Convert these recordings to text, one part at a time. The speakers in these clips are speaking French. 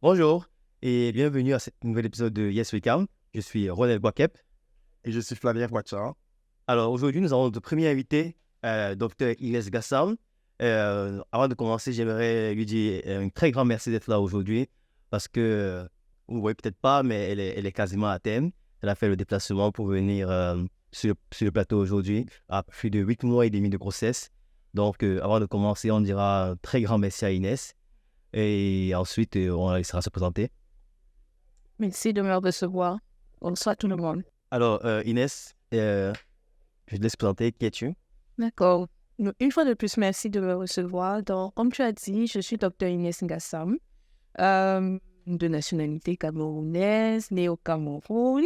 Bonjour et bienvenue à cet nouvel épisode de Yes We Can. Je suis Ronel Boakep. Et je suis Flavien Voiture. Alors aujourd'hui, nous avons notre premier invité, Dr Inès Gassam. Avant de commencer, j'aimerais lui dire un très grand merci d'être là aujourd'hui parce que, vous ne voyez peut-être pas, mais elle est quasiment à thème. Elle a fait le déplacement pour venir sur le plateau aujourd'hui, après plus de 8 mois et demi de grossesse. Donc, avant de commencer, on dira un très grand merci à Inès et ensuite, on la laissera se présenter. Merci de me recevoir. Bonsoir tout le monde. Alors, Inès, je te laisse présenter. Qui es-tu? D'accord. Une fois de plus, merci de me recevoir. Donc, comme tu as dit, je suis Dr Inès Ngassam, de nationalité camerounaise, née au Cameroun.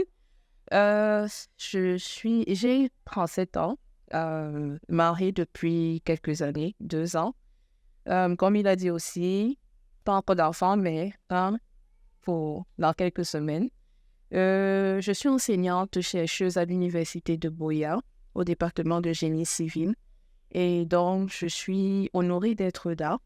J'ai 37 ans, mariée depuis quelques années, 2 ans. Comme il a dit aussi, pas encore d'enfant, mais dans quelques semaines. Je suis enseignante chercheuse à l'université de Boya, au département de génie civil. Et donc, je suis honorée d'être là.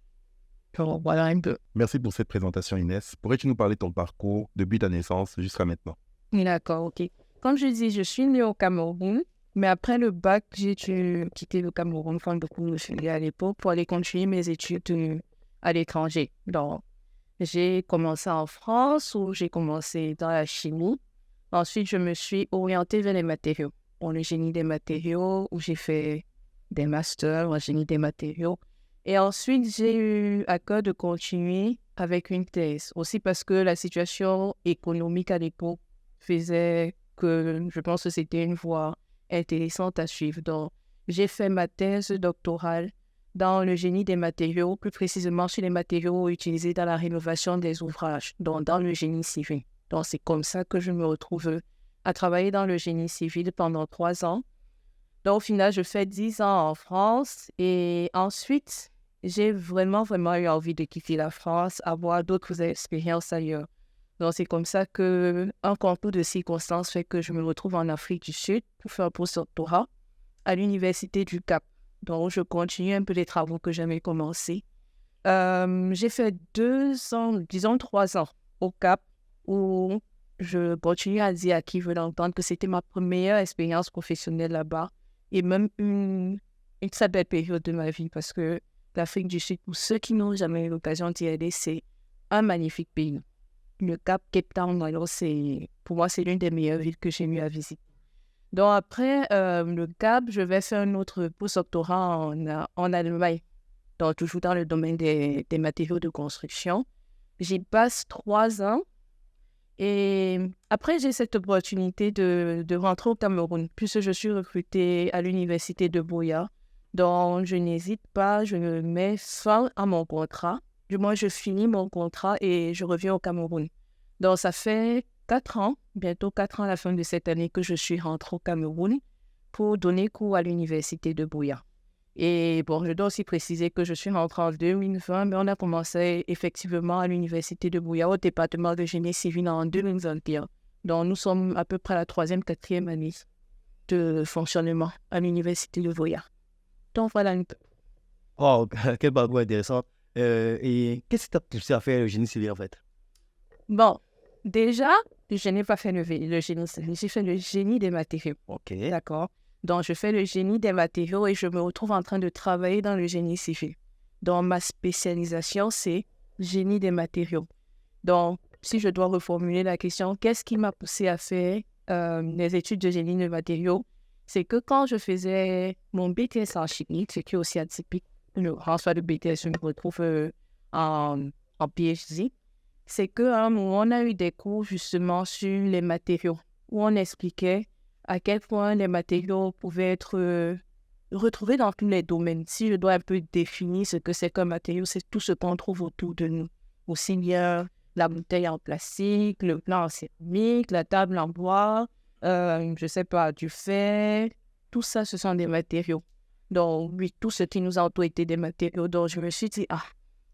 Donc, voilà un peu. Merci pour cette présentation, Inès. Pourrais-tu nous parler de ton parcours depuis ta naissance jusqu'à maintenant? D'accord, ok. Comme je dis, je suis née au Cameroun, mais après le bac, j'ai dû quitter le Cameroun, quand beaucoup me faisaient à l'époque, pour aller continuer mes études à l'étranger. Donc, j'ai commencé en France, où j'ai commencé dans la chimie. Ensuite, je me suis orientée vers les matériaux. Pour le génie des matériaux, où j'ai fait des masters en génie des matériaux. Et ensuite, j'ai eu à cœur de continuer avec une thèse. Aussi parce que la situation économique à l'époque faisait que je pense que c'était une voie intéressante à suivre. Donc, j'ai fait ma thèse doctorale dans le génie des matériaux, plus précisément sur les matériaux utilisés dans la rénovation des ouvrages, donc dans le génie civil. Donc, c'est comme ça que je me retrouve à travailler dans le génie civil pendant 3 ans. Donc, au final, je fais 10 ans en France et ensuite, j'ai vraiment eu envie de quitter la France, avoir d'autres expériences ailleurs. Donc, c'est comme ça qu'un concours de circonstances fait que je me retrouve en Afrique du Sud pour faire un postdoctorat à l'Université du Cap. Donc, je continue un peu les travaux que j'avais commencés. J'ai fait 2 ans, disons 3 ans au Cap, où je continue à dire à qui veut l'entendre que c'était ma première expérience professionnelle là-bas et même une très belle période de ma vie parce que l'Afrique du Sud, pour ceux qui n'ont jamais eu l'occasion d'y aller, c'est un magnifique pays. Le Cap, Cape Town, alors pour moi, c'est l'une des meilleures villes que j'ai eu à visiter. Donc après le Cap, je vais faire un autre postdoctorat en Allemagne, donc toujours dans le domaine des matériaux de construction. J'y passe 3 ans et après, j'ai cette opportunité de rentrer au Cameroun puisque je suis recrutée à l'université de Boya. Donc, je n'hésite pas, je mets fin à mon contrat. Du moins, je finis mon contrat et je reviens au Cameroun. Donc, ça fait 4 ans, bientôt 4 ans à la fin de cette année que je suis rentrée au Cameroun pour donner cours à l'université de Boya. Et bon, je dois aussi préciser que je suis rentrée en 2020, mais on a commencé effectivement à l'université de Boya, au département de génie civil en 2021. Donc, nous sommes à peu près à la 3e, 4e année de fonctionnement à l'université de Boya. Donc, voilà un peu. Oh, quel parcours intéressant. Et qu'est-ce qui t'a poussé à faire le génie civil en fait? Bon, déjà, je n'ai pas fait le génie civil, j'ai fait le génie des matériaux. Ok. D'accord. Donc, je fais le génie des matériaux et je me retrouve en train de travailler dans le génie civil. Donc, ma spécialisation, c'est génie des matériaux. Donc, si je dois reformuler la question, qu'est-ce qui m'a poussé à faire les études de génie des matériaux? C'est que quand je faisais mon BTS en chimie, ce qui est aussi atypique, en soit de BTS, je me retrouve en PhD, c'est qu'à un moment, on a eu des cours justement sur les matériaux, où on expliquait à quel point les matériaux pouvaient être retrouvés dans tous les domaines. Si je dois un peu définir ce que c'est qu'un matériau, c'est tout ce qu'on trouve autour de nous. Aussi bien la bouteille en plastique, le plat en céramique, la table en bois, je ne sais pas, du fer, tout ça, ce sont des matériaux. Donc, oui, tout ce qui nous entoure était des matériaux. Donc, je me suis dit,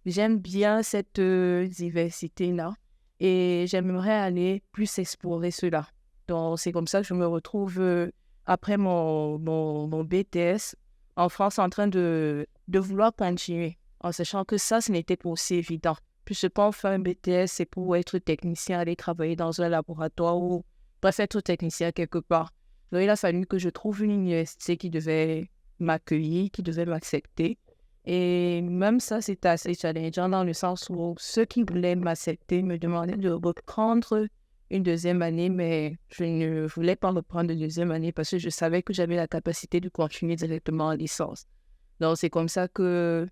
j'aime bien cette diversité-là et j'aimerais aller plus explorer cela. Donc, c'est comme ça que je me retrouve après mon BTS en France en train de vouloir continuer, en sachant que ça, ce n'était pas aussi évident puisque quand on fait un BTS, c'est pour être technicien, aller travailler dans un laboratoire ou bref, être technicien quelque part. Donc, il a fallu que je trouve une université qui devait m'accueillir, qui devait m'accepter. Et même ça, c'était assez challengeant dans le sens où ceux qui voulaient m'accepter me demandaient de reprendre une deuxième année, mais je ne voulais pas reprendre une deuxième année parce que je savais que j'avais la capacité de continuer directement en licence. Donc, c'est comme ça que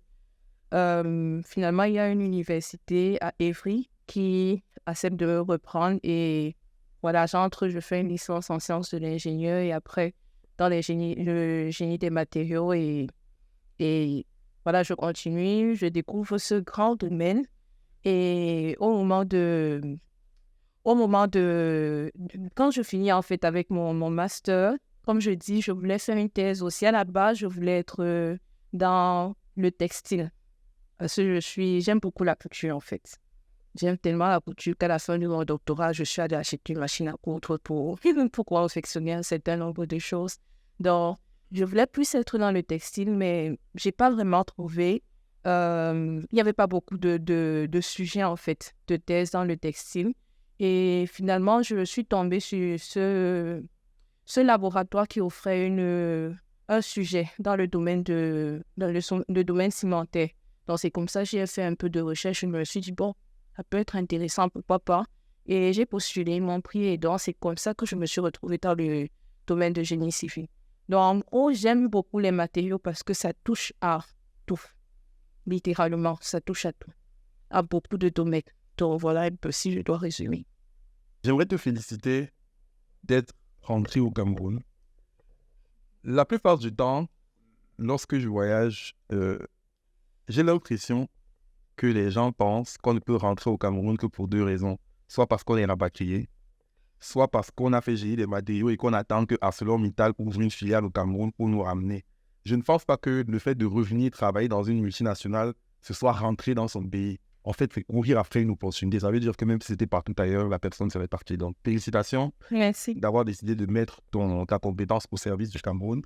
finalement, il y a une université à Évry qui accepte de me reprendre et voilà, je fais une licence en sciences de l'ingénieur et après, dans le génie des matériaux et voilà, je continue, je découvre ce grand domaine et quand je finis en fait avec mon master, comme je dis, je voulais faire une thèse aussi. À la base, je voulais être dans le textile. Parce que j'aime beaucoup la couture en fait. J'aime tellement la couture qu'à la fin de mon doctorat, je suis allée acheter une machine à coudre pour confectionner un certain nombre de choses. Donc, je voulais plus être dans le textile, mais je n'ai pas vraiment trouvé. Il n'y avait pas beaucoup de sujets en fait, de thèse dans le textile. Et finalement, je suis tombée sur ce laboratoire qui offrait un sujet dans le domaine le domaine cimentaire. Donc, c'est comme ça que j'ai fait un peu de recherche. Je me suis dit, bon, ça peut être intéressant, pourquoi pas. Et j'ai postulé, ils m'ont pris. Et donc, c'est comme ça que je me suis retrouvée dans le domaine de génie civil. Donc, en gros, j'aime beaucoup les matériaux parce que ça touche à tout. Littéralement, ça touche à tout. À beaucoup de domaines. Donc, voilà un peu si je dois résumer. J'aimerais te féliciter d'être rentré au Cameroun. La plupart du temps, lorsque je voyage, j'ai l'impression que les gens pensent qu'on ne peut rentrer au Cameroun que pour deux raisons. Soit parce qu'on est rapatrié, soit parce qu'on a fait gérer des matériaux et qu'on attend que ArcelorMittal ouvre une filiale au Cameroun pour nous ramener. Je ne pense pas que le fait de revenir travailler dans une multinationale, ce soit rentrer dans son pays. En fait, c'est courir après une opportunité. Ça veut dire que même si c'était partout ailleurs, la personne serait partie. Donc, félicitations Merci. d'avoir décidé de mettre ta compétence au service du Cameroun.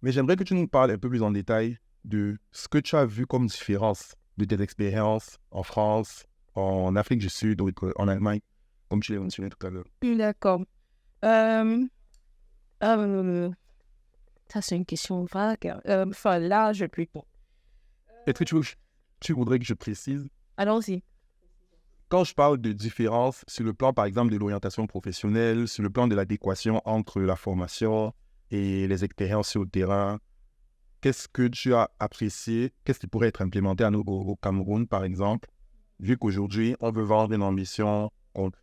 Mais j'aimerais que tu nous parles un peu plus en détail de ce que tu as vu comme différence de tes expériences en France, en Afrique du Sud ou en Allemagne, comme tu l'as mentionné tout à l'heure. D'accord. Ça, c'est une question vague. Enfin, là, je puis pas. Est-ce que tu voudrais que je précise? Allons-y. Quand je parle de différence sur le plan, par exemple, de l'orientation professionnelle, sur le plan de l'adéquation entre la formation et les expériences sur le terrain, qu'est-ce que tu as apprécié? Qu'est-ce qui pourrait être implémenté au Cameroun, par exemple, vu qu'aujourd'hui, on veut vendre une ambition concrète?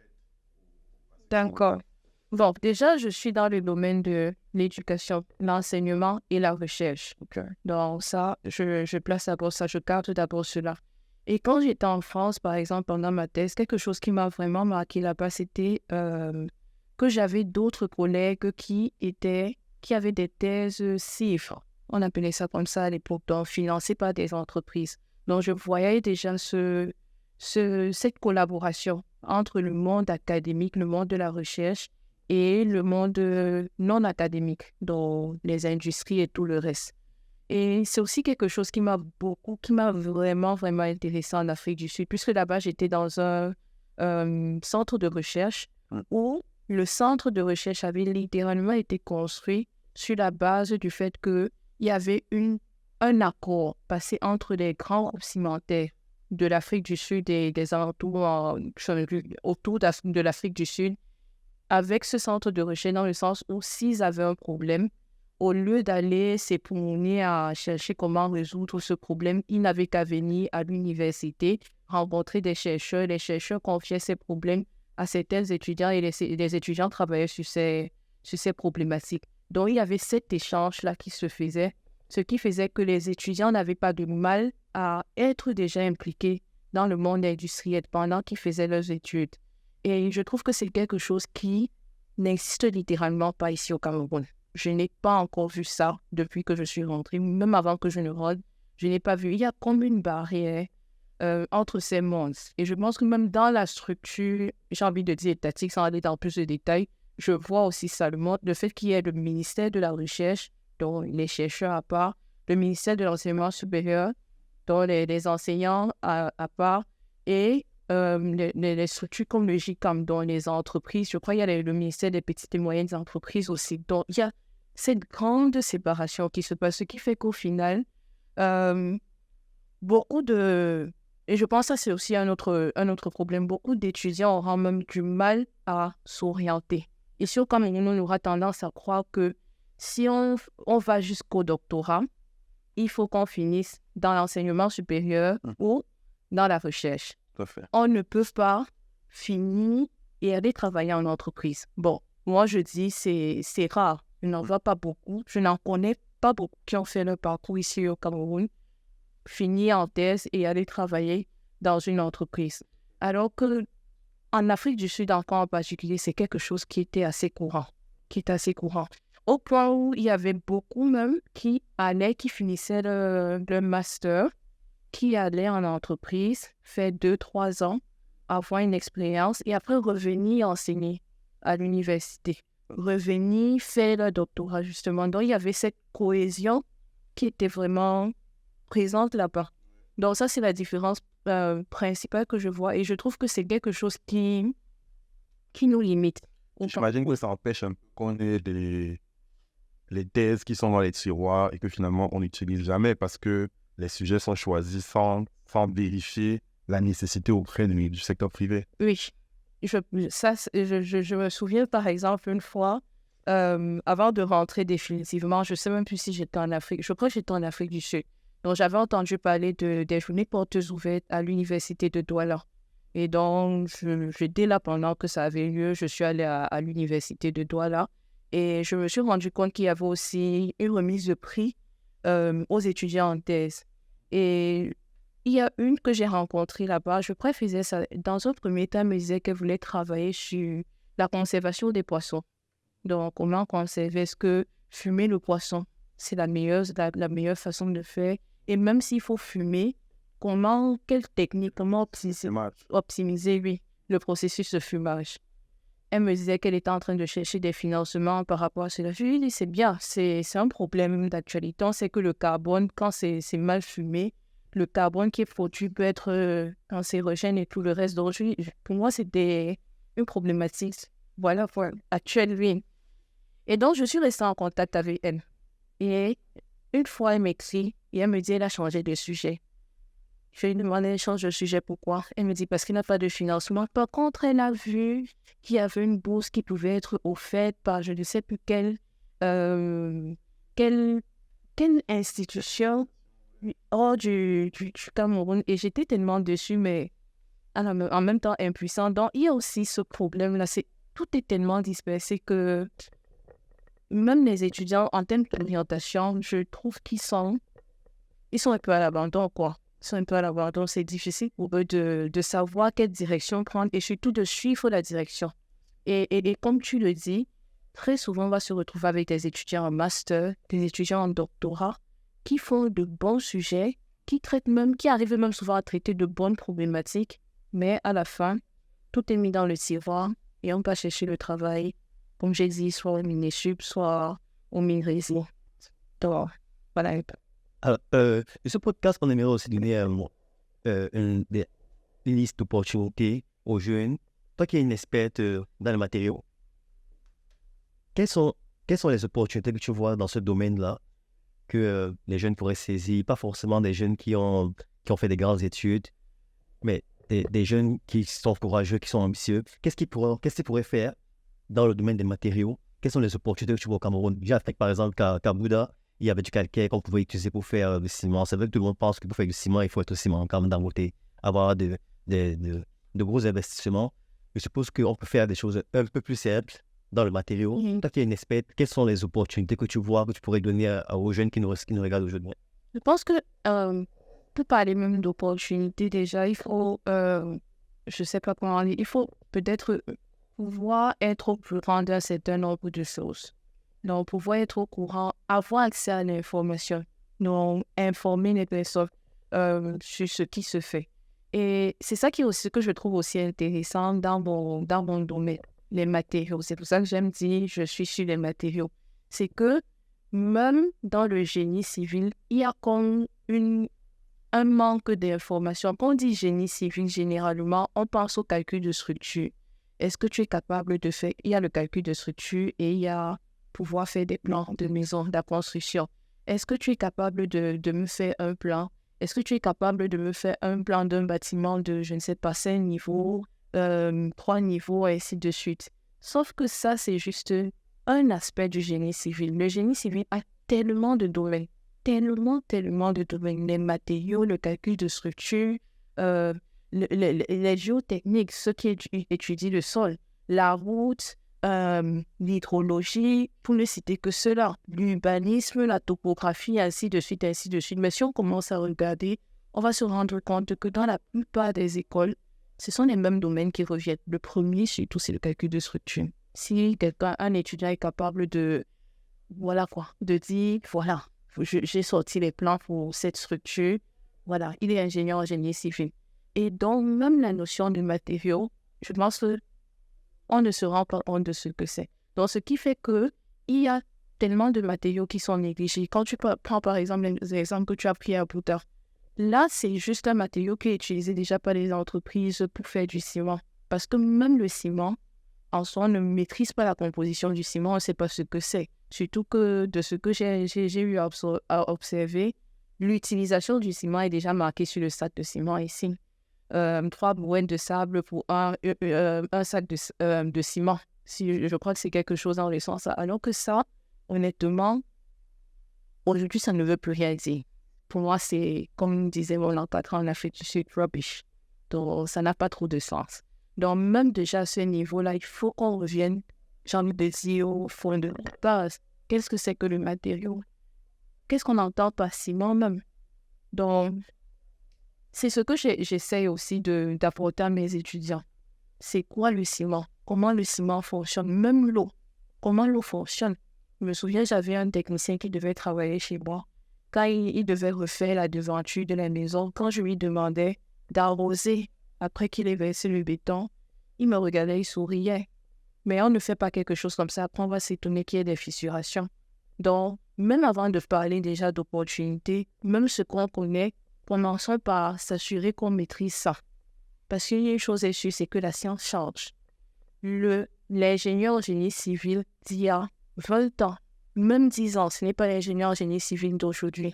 D'accord. Bon, déjà, je suis dans le domaine de l'éducation, l'enseignement et la recherche. Okay. Donc ça, je place d'abord ça, je garde d'abord cela. Et quand j'étais en France, par exemple, pendant ma thèse, quelque chose qui m'a vraiment marqué là-bas, c'était que j'avais d'autres collègues qui avaient des thèses CIFRE. On appelait ça comme ça à l'époque, donc financées par des entreprises. Donc, je voyais déjà cette collaboration entre le monde académique, le monde de la recherche et le monde non académique, donc les industries et tout le reste. Et c'est aussi quelque chose qui m'a vraiment, vraiment intéressé en Afrique du Sud, puisque là-bas, j'étais dans un centre de recherche où le centre de recherche avait littéralement été construit sur la base du fait qu'il y avait un accord passé entre les grands groupes cimentaires de l'Afrique du Sud et des alentours autour de l'Afrique du Sud avec ce centre de recherche dans le sens où s'ils avaient un problème, au lieu d'aller s'époumoner à chercher comment résoudre ce problème, ils n'avaient qu'à venir à l'université, rencontrer des chercheurs. Les chercheurs confiaient ces problèmes à certains étudiants et les étudiants travaillaient sur ces problématiques. Donc, il y avait cet échange-là qui se faisait, ce qui faisait que les étudiants n'avaient pas de mal à être déjà impliqués dans le monde industriel pendant qu'ils faisaient leurs études. Et je trouve que c'est quelque chose qui n'existe littéralement pas ici au Cameroun. Je n'ai pas encore vu ça depuis que je suis rentrée, même avant que je ne rentre. Je n'ai pas vu. Il y a comme une barrière entre ces mondes. Et je pense que même dans la structure, j'ai envie de dire étatique, sans aller dans plus de détails, je vois aussi ça, le fait qu'il y ait le ministère de la Recherche, dont les chercheurs à part, le ministère de l'Enseignement supérieur, dont les enseignants à part, Et les structures comme le GICAM dans les entreprises, je crois qu'il y a le ministère des petites et moyennes entreprises aussi. Donc, il y a cette grande séparation qui se passe, ce qui fait qu'au final, beaucoup de... Et je pense que ça, c'est aussi un autre problème. Beaucoup d'étudiants auront même du mal à s'orienter. Et sur comme on aura tendance à croire que si on va jusqu'au doctorat, il faut qu'on finisse dans l'enseignement supérieur ou dans la recherche. Tout à fait. On ne peut pas finir et aller travailler en entreprise. Bon, moi, je dis c'est rare. Je n'en vois pas beaucoup. Je n'en connais pas beaucoup qui ont fait le parcours ici au Cameroun, finir en thèse et aller travailler dans une entreprise. Alors que en Afrique du Sud, encore en particulier, c'est quelque chose qui était assez courant. Au point où il y avait beaucoup même qui finissaient le master, qui allaient en entreprise, faire 2-3 ans, avoir une expérience et après revenir enseigner à l'université. Revenir faire le doctorat, justement. Donc, il y avait cette cohésion qui était vraiment présente là-bas. Donc, ça, c'est la différence principale que je vois. Et je trouve que c'est quelque chose qui nous limite. J'imagine que ça empêche un peu qu'on ait les thèses qui sont dans les tiroirs et que finalement, on n'utilise jamais parce que les sujets sont choisis sans vérifier la nécessité auprès du secteur privé. Oui. Je me souviens, par exemple, une fois, avant de rentrer définitivement, je ne sais même plus si j'étais en Afrique. Je crois que j'étais en Afrique du Sud. Donc, j'avais entendu parler des journées portes ouvertes à l'université de Douala. Et donc, j'étais là pendant que ça avait lieu. Je suis allée à l'université de Douala. Et je me suis rendu compte qu'il y avait aussi une remise de prix aux étudiants en thèse. Et il y a une que j'ai rencontrée là-bas. Je préférais ça. Dans un premier temps, elle me disait qu'elle voulait travailler sur la conservation des poissons. Donc, comment conserver? Est-ce que fumer le poisson, c'est la meilleure façon de faire? Et même s'il faut fumer, quelle technique, comment optimiser le processus de fumage? Elle me disait qu'elle était en train de chercher des financements par rapport à cela. Je lui ai dit, c'est bien, c'est un problème d'actualité. On sait que le carbone, quand c'est mal fumé, le carbone qui est produit peut être cancérogène et tout le reste. Donc, pour moi, c'était une problématique. Voilà, actuelle. Et donc, je suis restée en contact avec elle. Et une fois, elle m'écrit et elle me dit, elle a changé de sujet. Je lui ai demandé, elle change de sujet, pourquoi? Elle me dit, parce qu'il n'y a pas de financement. Par contre, elle a vu qu'il y avait une bourse qui pouvait être offerte par je ne sais plus quelle institution hors du Cameroun. Et j'étais tellement déçue, mais en même temps impuissante. Donc, il y a aussi ce problème-là. Tout est tellement dispersé que même les étudiants, en termes d'orientation, je trouve qu'ils sont un peu à l'abandon, quoi. Ils sont un peu à l'abandon. C'est difficile pour eux de savoir quelle direction prendre et surtout de suivre la direction. Et comme tu le dis, très souvent, on va se retrouver avec des étudiants en master, des étudiants en doctorat qui font de bons sujets, qui arrivent même souvent à traiter de bonnes problématiques, mais à la fin, tout est mis dans le tiroir et on va chercher le travail, comme j'ai dit, soit au Minesup, soit au Minerési. Donc, voilà. Alors, ce podcast, on aimerait aussi donner une liste d'opportunités aux jeunes. Toi qui es une experte dans les matériaux, quelles sont les opportunités que tu vois dans ce domaine-là que les jeunes pourraient saisir? Pas forcément des jeunes qui ont fait des grandes études, mais des jeunes qui sont courageux, qui sont ambitieux. Qu'est-ce qu'ils pourraient faire dans le domaine des matériaux? Quelles sont les opportunités que tu vois au Cameroun? Déjà, par exemple, qu'à Bouddha, il y avait du calcaire qu'on pouvait utiliser pour faire du ciment. C'est vrai que tout le monde pense que pour faire du ciment, il faut être au ciment, comme Dangote, avoir de gros investissements. Je suppose qu'on peut faire des choses un peu plus simples dans le matériau. Toi qui es une experte, quelles sont les opportunités que tu vois, que tu pourrais donner aux jeunes qui nous regardent aujourd'hui? Je pense que pour parler même d'opportunités, déjà, il faut, je ne sais pas comment dire, il faut peut-être pouvoir être au courant d'un certain nombre de choses. Donc, pouvoir être au courant, avoir accès à l'information, donc informer les personnes sur ce qui se fait. Et c'est ça que je trouve aussi intéressant dans mon domaine, les matériaux. C'est pour ça que j'aime dire je suis sur les matériaux. C'est que même dans le génie civil, il y a comme un manque d'information. Quand on dit génie civil, généralement, on pense au calcul de structure. Est-ce que tu es capable de faire... Il y a le calcul de structure et il y a pouvoir faire des plans de maison, de la construction. Est-ce que tu es capable de me faire un plan? Est-ce que tu es capable de me faire un plan d'un bâtiment de, je ne sais pas, 5 niveaux, 3 niveaux, et ainsi de suite? Sauf que ça, c'est juste un aspect du génie civil. Le génie civil a tellement de domaines, tellement de domaines. Les matériaux, le calcul de structure, les géotechniques, ceux qui étudient le sol, la route, l'hydrologie, pour ne citer que cela, l'urbanisme, la topographie, ainsi de suite, ainsi de suite. Mais si on commence à regarder, on va se rendre compte que dans la plupart des écoles, ce sont les mêmes domaines qui reviennent. Le premier, surtout, c'est le calcul de structure. Si un étudiant est capable de, voilà quoi, de dire, voilà, j'ai sorti les plans pour cette structure, voilà, il est ingénieur en génie civil. Et donc, même la notion de matériaux, je pense que on ne se rend pas compte de ce que c'est. Donc, ce qui fait qu'il y a tellement de matériaux qui sont négligés. Quand tu prends par exemple les exemples que tu as pris à plus tard, là, c'est juste un matériau qui est utilisé déjà par les entreprises pour faire du ciment. Parce que même le ciment, en soi, on ne maîtrise pas la composition du ciment, on ne sait pas ce que c'est. Surtout que de ce que j'ai eu à observer, l'utilisation du ciment est déjà marquée sur le sac de ciment ici. 3 brouettes de sable pour un sac de ciment. Je crois que c'est quelque chose dans le sens. Alors que ça, honnêtement, aujourd'hui, ça ne veut plus rien dire. Pour moi, c'est, comme disait mon encadrant, on a fait du shit rubbish. Donc, ça n'a pas trop de sens. Donc, même déjà à ce niveau-là, il faut qu'on revienne, j'ai envie de dire, au fond de la base. Qu'est-ce que c'est que le matériau? Qu'est-ce qu'on entend par ciment même? Donc, c'est ce que j'essaie aussi d'apporter à mes étudiants. C'est quoi le ciment? Comment le ciment fonctionne? Même l'eau. Comment l'eau fonctionne? Je me souviens, j'avais un technicien qui devait travailler chez moi. Quand il devait refaire la devanture de la maison, quand je lui demandais d'arroser après qu'il ait versé le béton, il me regardait, il souriait. Mais on ne fait pas quelque chose comme ça. Après, on va s'étonner qu'il y ait des fissurations. Donc, même avant de parler déjà d'opportunités, même ce qu'on connaît, commençons par s'assurer qu'on maîtrise ça. Parce qu'il y a une chose est sûre, c'est que la science change. L'ingénieur en génie civil d'il y a 20 ans, même 10 ans, ce n'est pas l'ingénieur en génie civil d'aujourd'hui.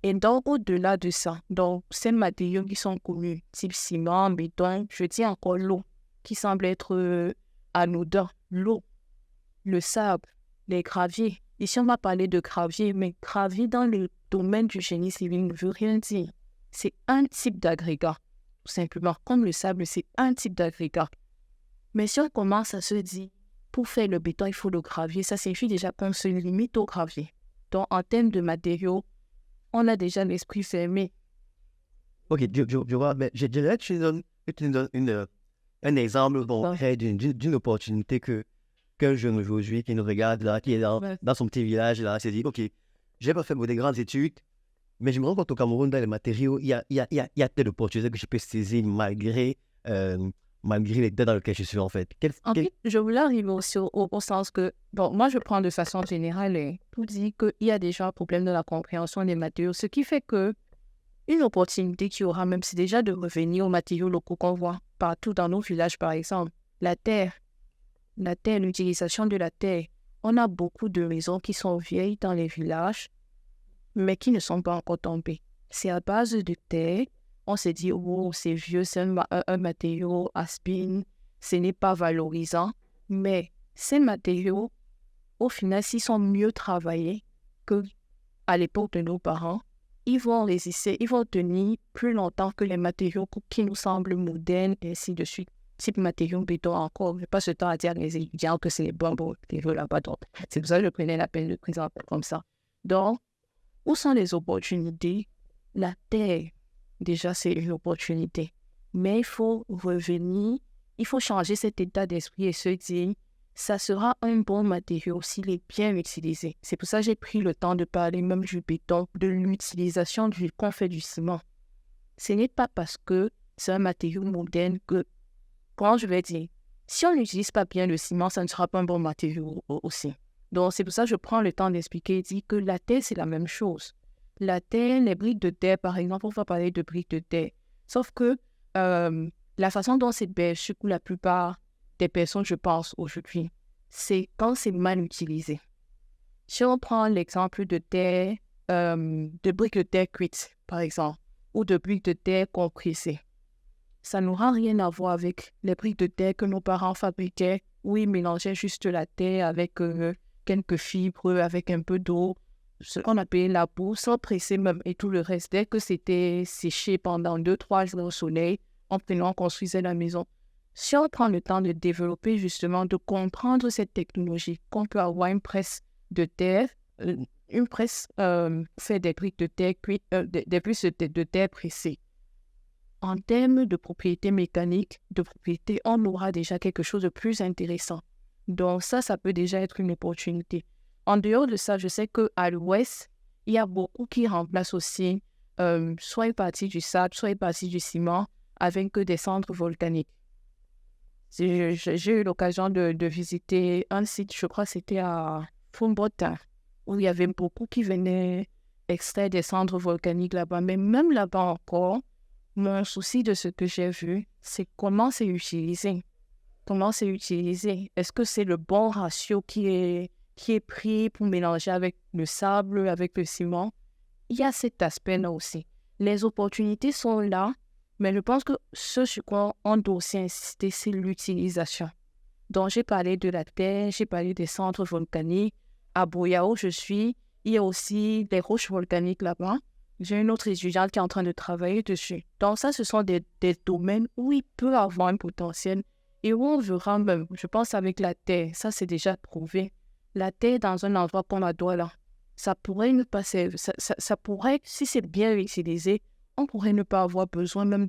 Et donc, au-delà de ça, donc, ces matériaux qui sont connus, type ciment, béton, je dis encore l'eau, qui semble être anodin, l'eau, le sable, les graviers. Ici, on va parler de gravier, mais gravier dans le domaine du génie civil ne veut rien dire. C'est un type d'agrégat, tout simplement. Comme le sable, c'est un type d'agrégat. Mais si on commence à se dire, pour faire le béton, il faut le gravier, ça signifie déjà qu'on se limite au gravier. Donc, en termes de matériaux, on a déjà l'esprit fermé. Ok, je vois, mais je dirais que tu donnes un exemple concret d'une opportunité qu'un jeune aujourd'hui qui nous regarde, là, qui est dans son petit village, là, s'est dit, ok, je n'ai pas fait des grandes études, mais je me rends compte au Cameroun, dans les matériaux, il y a telle opportunité que je peux saisir malgré l'état dans lequel je suis, en fait. En fait, je voulais arriver aussi au sens que, bon, moi, je prends de façon générale tout dit qu'il y a déjà un problème de la compréhension des matériaux, ce qui fait que une opportunité qu'il y aura même, c'est déjà de revenir aux matériaux locaux qu'on voit partout dans nos villages, par exemple. La terre, l'utilisation de la terre. On a beaucoup de maisons qui sont vieilles dans les villages, mais qui ne sont pas encore tombées. C'est à base de terre. On se dit, oh, c'est vieux, c'est un matériau aspine, ce n'est pas valorisant. Mais ces matériaux, au final, s'ils sont mieux travaillés qu'à l'époque de nos parents, ils vont résister, ils vont tenir plus longtemps que les matériaux qui nous semblent modernes et ainsi de suite. Type matériaux béton encore, je n'ai pas ce temps à dire à mes étudiants que c'est les bons matériaux là-bas. Donc, c'est pour ça que je prenais la peine de présenter comme ça. Donc, où sont les opportunités? La terre, déjà, c'est une opportunité. Mais il faut revenir, il faut changer cet état d'esprit et se dire, ça sera un bon matériau s'il est bien utilisé. C'est pour ça que j'ai pris le temps de parler même du béton, de l'utilisation qu'on fait du ciment. Ce n'est pas parce que c'est un matériau moderne que, comment je vais dire, si on n'utilise pas bien le ciment, ça ne sera pas un bon matériau aussi. Donc, c'est pour ça que je prends le temps d'expliquer et dire que la terre, c'est la même chose. La terre, les briques de terre, par exemple, on va parler de briques de terre. Sauf que la façon dont c'est perçu pour la plupart des personnes, je pense, aujourd'hui, c'est quand c'est mal utilisé. Si on prend l'exemple de terre, de briques de terre cuites, par exemple, ou de briques de terre compressées, ça n'aura rien à voir avec les briques de terre que nos parents fabriquaient, où ils mélangeaient juste la terre avec quelques fibres, avec un peu d'eau, ce qu'on appelait la boue, sans presser même, et tout le reste. Dès que c'était séché pendant 2-3 jours au soleil, on construisait la maison. Si on prend le temps de développer justement, de comprendre cette technologie, qu'on peut avoir une presse de terre, une presse fait des briques de terre cuites, des briques de terre pressées. En termes de propriété mécanique, de propriété, on aura déjà quelque chose de plus intéressant. Donc ça peut déjà être une opportunité. En dehors de ça, je sais qu'à l'ouest, il y a beaucoup qui remplacent aussi soit une partie du sable, soit une partie du ciment avec des cendres volcaniques. J'ai eu l'occasion de visiter un site, je crois que c'était à Fumbotin, où il y avait beaucoup qui venaient extraire des cendres volcaniques là-bas. Mais même là-bas encore, mon souci de ce que j'ai vu, c'est comment c'est utilisé. Comment c'est utilisé? Est-ce que c'est le bon ratio qui est pris pour mélanger avec le sable, avec le ciment? Il y a cet aspect-là aussi. Les opportunités sont là, mais je pense que ce sur quoi on doit aussi insister, c'est l'utilisation. Donc, j'ai parlé de la terre, j'ai parlé des centres volcaniques. À Buea, où je suis, il y a aussi des roches volcaniques là-bas. J'ai une autre étudiante qui est en train de travailler dessus. Donc ça, ce sont des domaines où il peut avoir un potentiel et où on verra même, je pense avec la terre, ça c'est déjà prouvé. La terre dans un endroit comme à Douala, ça pourrait ne pas servir, ça pourrait, si c'est bien utilisé, on pourrait ne pas avoir besoin même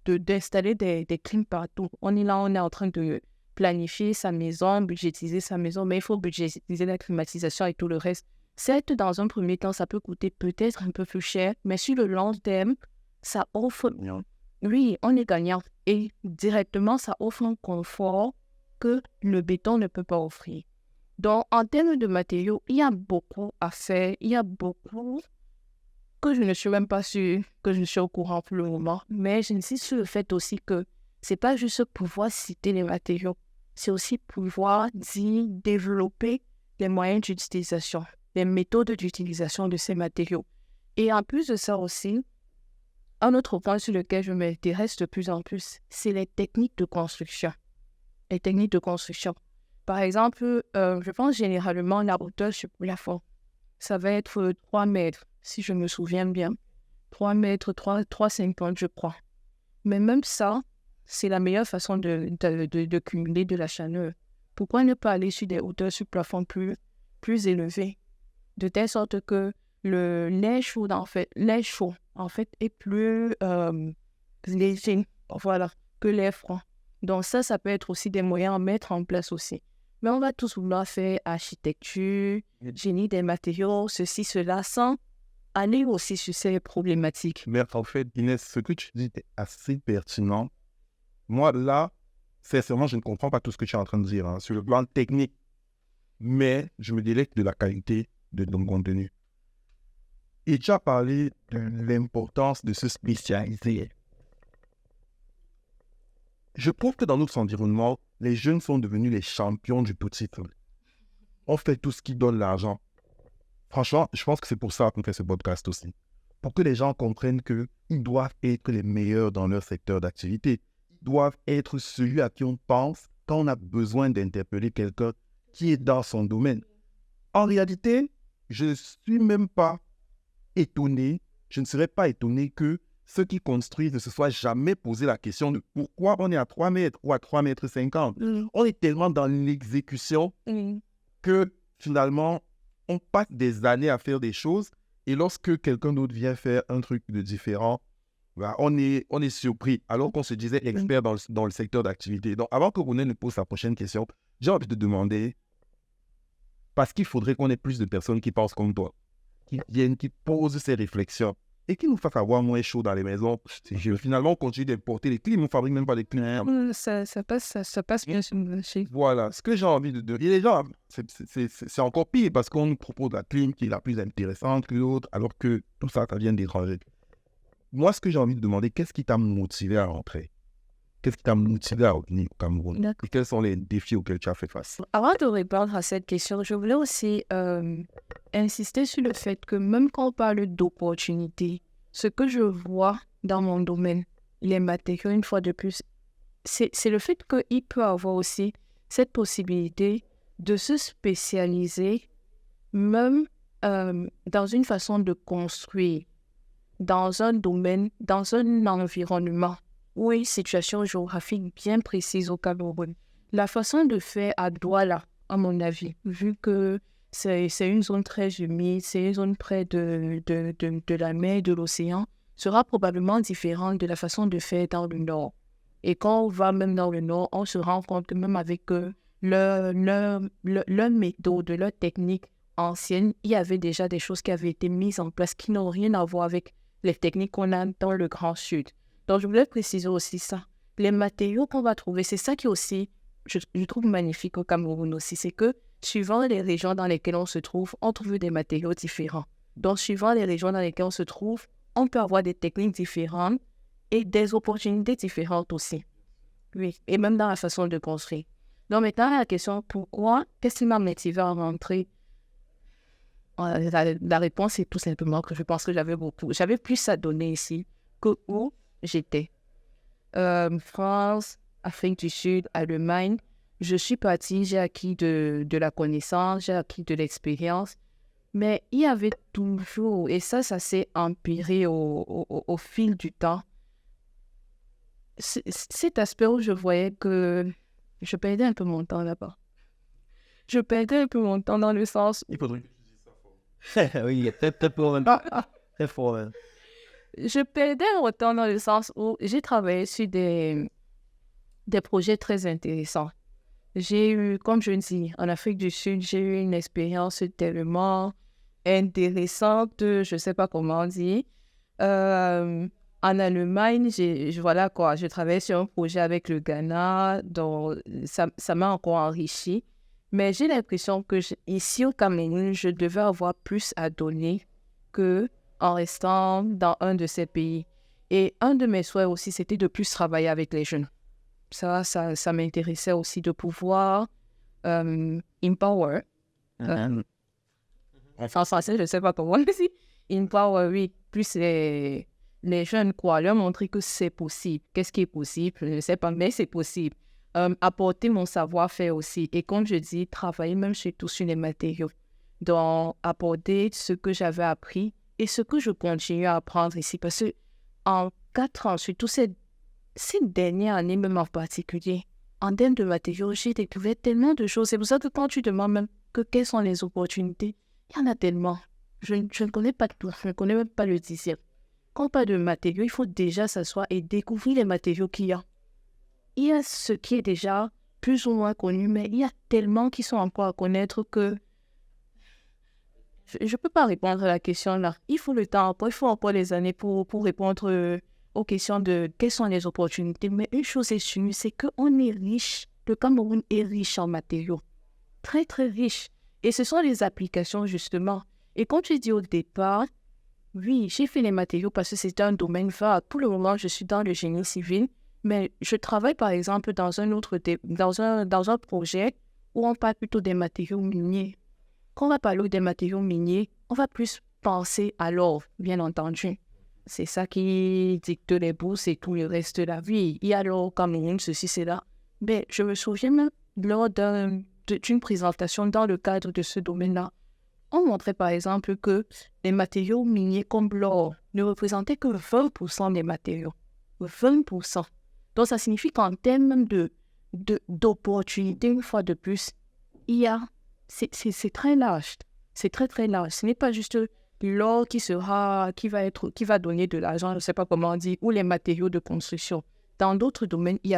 d'installer des clim partout. On est là, on est en train de planifier sa maison, budgétiser sa maison, mais il faut budgétiser la climatisation et tout le reste. Certes, dans un premier temps, ça peut coûter peut-être un peu plus cher, mais sur le long terme, ça offre... Oui, on est gagnant. Et directement, ça offre un confort que le béton ne peut pas offrir. Donc, en termes de matériaux, il y a beaucoup à faire. Il y a beaucoup que je ne suis même pas sûre que je suis au courant pour le moment. Mais j'insiste sur le fait aussi que ce n'est pas juste pouvoir citer les matériaux. C'est aussi pouvoir développer les moyens d'utilisation, les méthodes d'utilisation de ces matériaux. Et en plus de ça aussi, un autre point sur lequel je m'intéresse de plus en plus, c'est les techniques de construction. Les techniques de construction. Par exemple, je pense généralement la hauteur sur le plafond, ça va être 3 mètres, si je me souviens bien. 3 mètres, 3,50 je crois. Mais même ça, c'est la meilleure façon de cumuler de la chaleur. Pourquoi ne pas aller sur des hauteurs sur plafond plus élevées, de telle sorte que l'air chaud, en fait, est plus léger, voilà, que l'air froid. Donc ça peut être aussi des moyens à mettre en place aussi. Mais on va tous vouloir faire architecture, génie des matériaux, ceci, cela, sans aller aussi sur ces problématiques. Mais en fait, Inès, ce que tu dis est assez pertinent. Moi, là, sincèrement, je ne comprends pas tout ce que tu es en train de dire sur le plan technique. Mais je me délecte de la qualité de ton contenu. Et tu as parlé de l'importance de se spécialiser. Je trouve que dans notre environnement, les jeunes sont devenus les champions du petit truc. On fait tout ce qui donne l'argent. Franchement, je pense que c'est pour ça qu'on fait ce podcast aussi. Pour que les gens comprennent qu'ils doivent être les meilleurs dans leur secteur d'activité. Ils doivent être celui à qui on pense quand on a besoin d'interpeller quelqu'un qui est dans son domaine. En réalité, je ne suis même pas étonné, je ne serais pas étonné que ceux qui construisent ne se soient jamais posé la question de pourquoi on est à 3 mètres ou à 3 mètres 50. On est tellement dans l'exécution que finalement, on passe des années à faire des choses et lorsque quelqu'un d'autre vient faire un truc de différent, on est surpris alors qu'on se disait expert dans le secteur d'activité. Donc, avant que René ne pose sa prochaine question, j'ai envie de te demander, parce qu'il faudrait qu'on ait plus de personnes qui pensent comme toi, qui viennent, qui posent ces réflexions. et qui nous fasse avoir moins chaud dans les maisons. Finalement, on continue d'importer les clim, on ne fabrique même pas les clim. Ça passe bien sur le marché. Voilà, ce que j'ai envie de dire. Et les gens, c'est encore pire parce qu'on nous propose la clim qui est la plus intéressante que l'autre, alors que tout ça, ça vient d'étrangers. Moi, ce que j'ai envie de demander, qu'est-ce qui t'a motivé à rentrer? Qu'est-ce qui t'a motivé à revenir au Cameroun? D'accord. Et quels sont les défis auxquels tu as fait face? Avant de répondre à cette question, je voulais aussi insister sur le fait que même quand on parle d'opportunités, ce que je vois dans mon domaine, les matériaux, une fois de plus, c'est le fait qu'il peut avoir aussi cette possibilité de se spécialiser même dans une façon de construire, dans un domaine, dans un environnement ou une situation géographique bien précise au Cameroun. La façon de faire à Douala, à mon avis, vu que c'est une zone très humide, c'est une zone près de la mer, de l'océan, sera probablement différente de la façon de faire dans le nord. Et quand on va même dans le nord, on se rend compte que même avec leur méthode, leur technique ancienne, il y avait déjà des choses qui avaient été mises en place qui n'ont rien à voir avec les techniques qu'on a dans le Grand Sud. Donc, je voulais préciser aussi ça. Les matériaux qu'on va trouver, c'est ça qui aussi, je trouve magnifique au Cameroun aussi, c'est que suivant les régions dans lesquelles on se trouve, on trouve des matériaux différents. Donc, suivant les régions dans lesquelles on se trouve, on peut avoir des techniques différentes et des opportunités différentes aussi. Oui, et même dans la façon de construire. Donc, maintenant, la question, pourquoi, qu'est-ce qui m'a motivé à rentrer? La réponse est tout simplement que je pense que j'avais plus à donner ici que où j'étais. France, Afrique du Sud, Allemagne, je suis partie, j'ai acquis de la connaissance, j'ai acquis de l'expérience, mais il y avait toujours, et ça s'est empiré au fil du temps, cet aspect où je voyais que je perdais un peu mon temps là-bas. Je perdais un peu mon temps dans le sens... Il faudrait que tu dises ça fort. Oui, très fort. Très fort. Je perdais mon temps dans le sens où j'ai travaillé sur des projets très intéressants. J'ai eu, comme je dis, en Afrique du Sud, j'ai eu une expérience tellement intéressante, je ne sais pas comment dire. En Allemagne, je travaillais sur un projet avec le Ghana, donc ça m'a encore enrichi. Mais j'ai l'impression que ici au Cameroun, je devais avoir plus à donner qu'en restant dans un de ces pays. Et un de mes souhaits aussi, c'était de plus travailler avec les jeunes. Ça m'intéressait aussi de pouvoir empower. En français, je ne sais pas comment on dit. Empower, oui, plus les jeunes, leur montrer que c'est possible. Qu'est-ce qui est possible? Je ne sais pas, mais c'est possible. Apporter mon savoir-faire aussi. Et comme je dis, travailler même surtout sur les matériaux. Donc, apporter ce que j'avais appris et ce que je continue à apprendre ici. Parce que en 4 ans, surtout ces dernières années même en particulier, en termes de matériaux, j'ai découvert tellement de choses. C'est pour ça que quand tu demandes même quelles sont les opportunités, il y en a tellement. Je ne connais pas tout, je ne connais même pas le 10e. Quand on parle de matériaux, il faut déjà s'asseoir et découvrir les matériaux qu'il y a. Il y a ce qui est déjà plus ou moins connu, mais il y a tellement qui sont encore à connaître que je ne peux pas répondre à la question là. Il faut le temps, il faut encore les années pour répondre aux questions de quelles sont les opportunités. Mais une chose est sûre, c'est qu'on est riche. Le Cameroun est riche en matériaux. Très, très riche. Et ce sont les applications, justement. Et comme tu dis au départ, oui, j'ai fait les matériaux parce que c'est un domaine vague. Pour le moment, je suis dans le génie civil. Mais je travaille, par exemple, dans un projet où on parle plutôt des matériaux miniers. Quand on va parler des matériaux miniers, on va plus penser à l'or, bien entendu. C'est ça qui dicte les bourses et tout le reste de la vie. Il y a l'or au Cameroun, ceci, cela. Mais je me souviens même lors d'une présentation dans le cadre de ce domaine-là, on montrait par exemple que les matériaux miniers comme l'or ne représentaient que 20% des matériaux. 20%. Donc ça signifie qu'en termes d'opportunités, une fois de plus, c'est très large. C'est très très large. Ce n'est pas juste l'or qui va donner de l'argent, je ne sais pas comment on dit, ou les matériaux de construction. Dans d'autres domaines, il y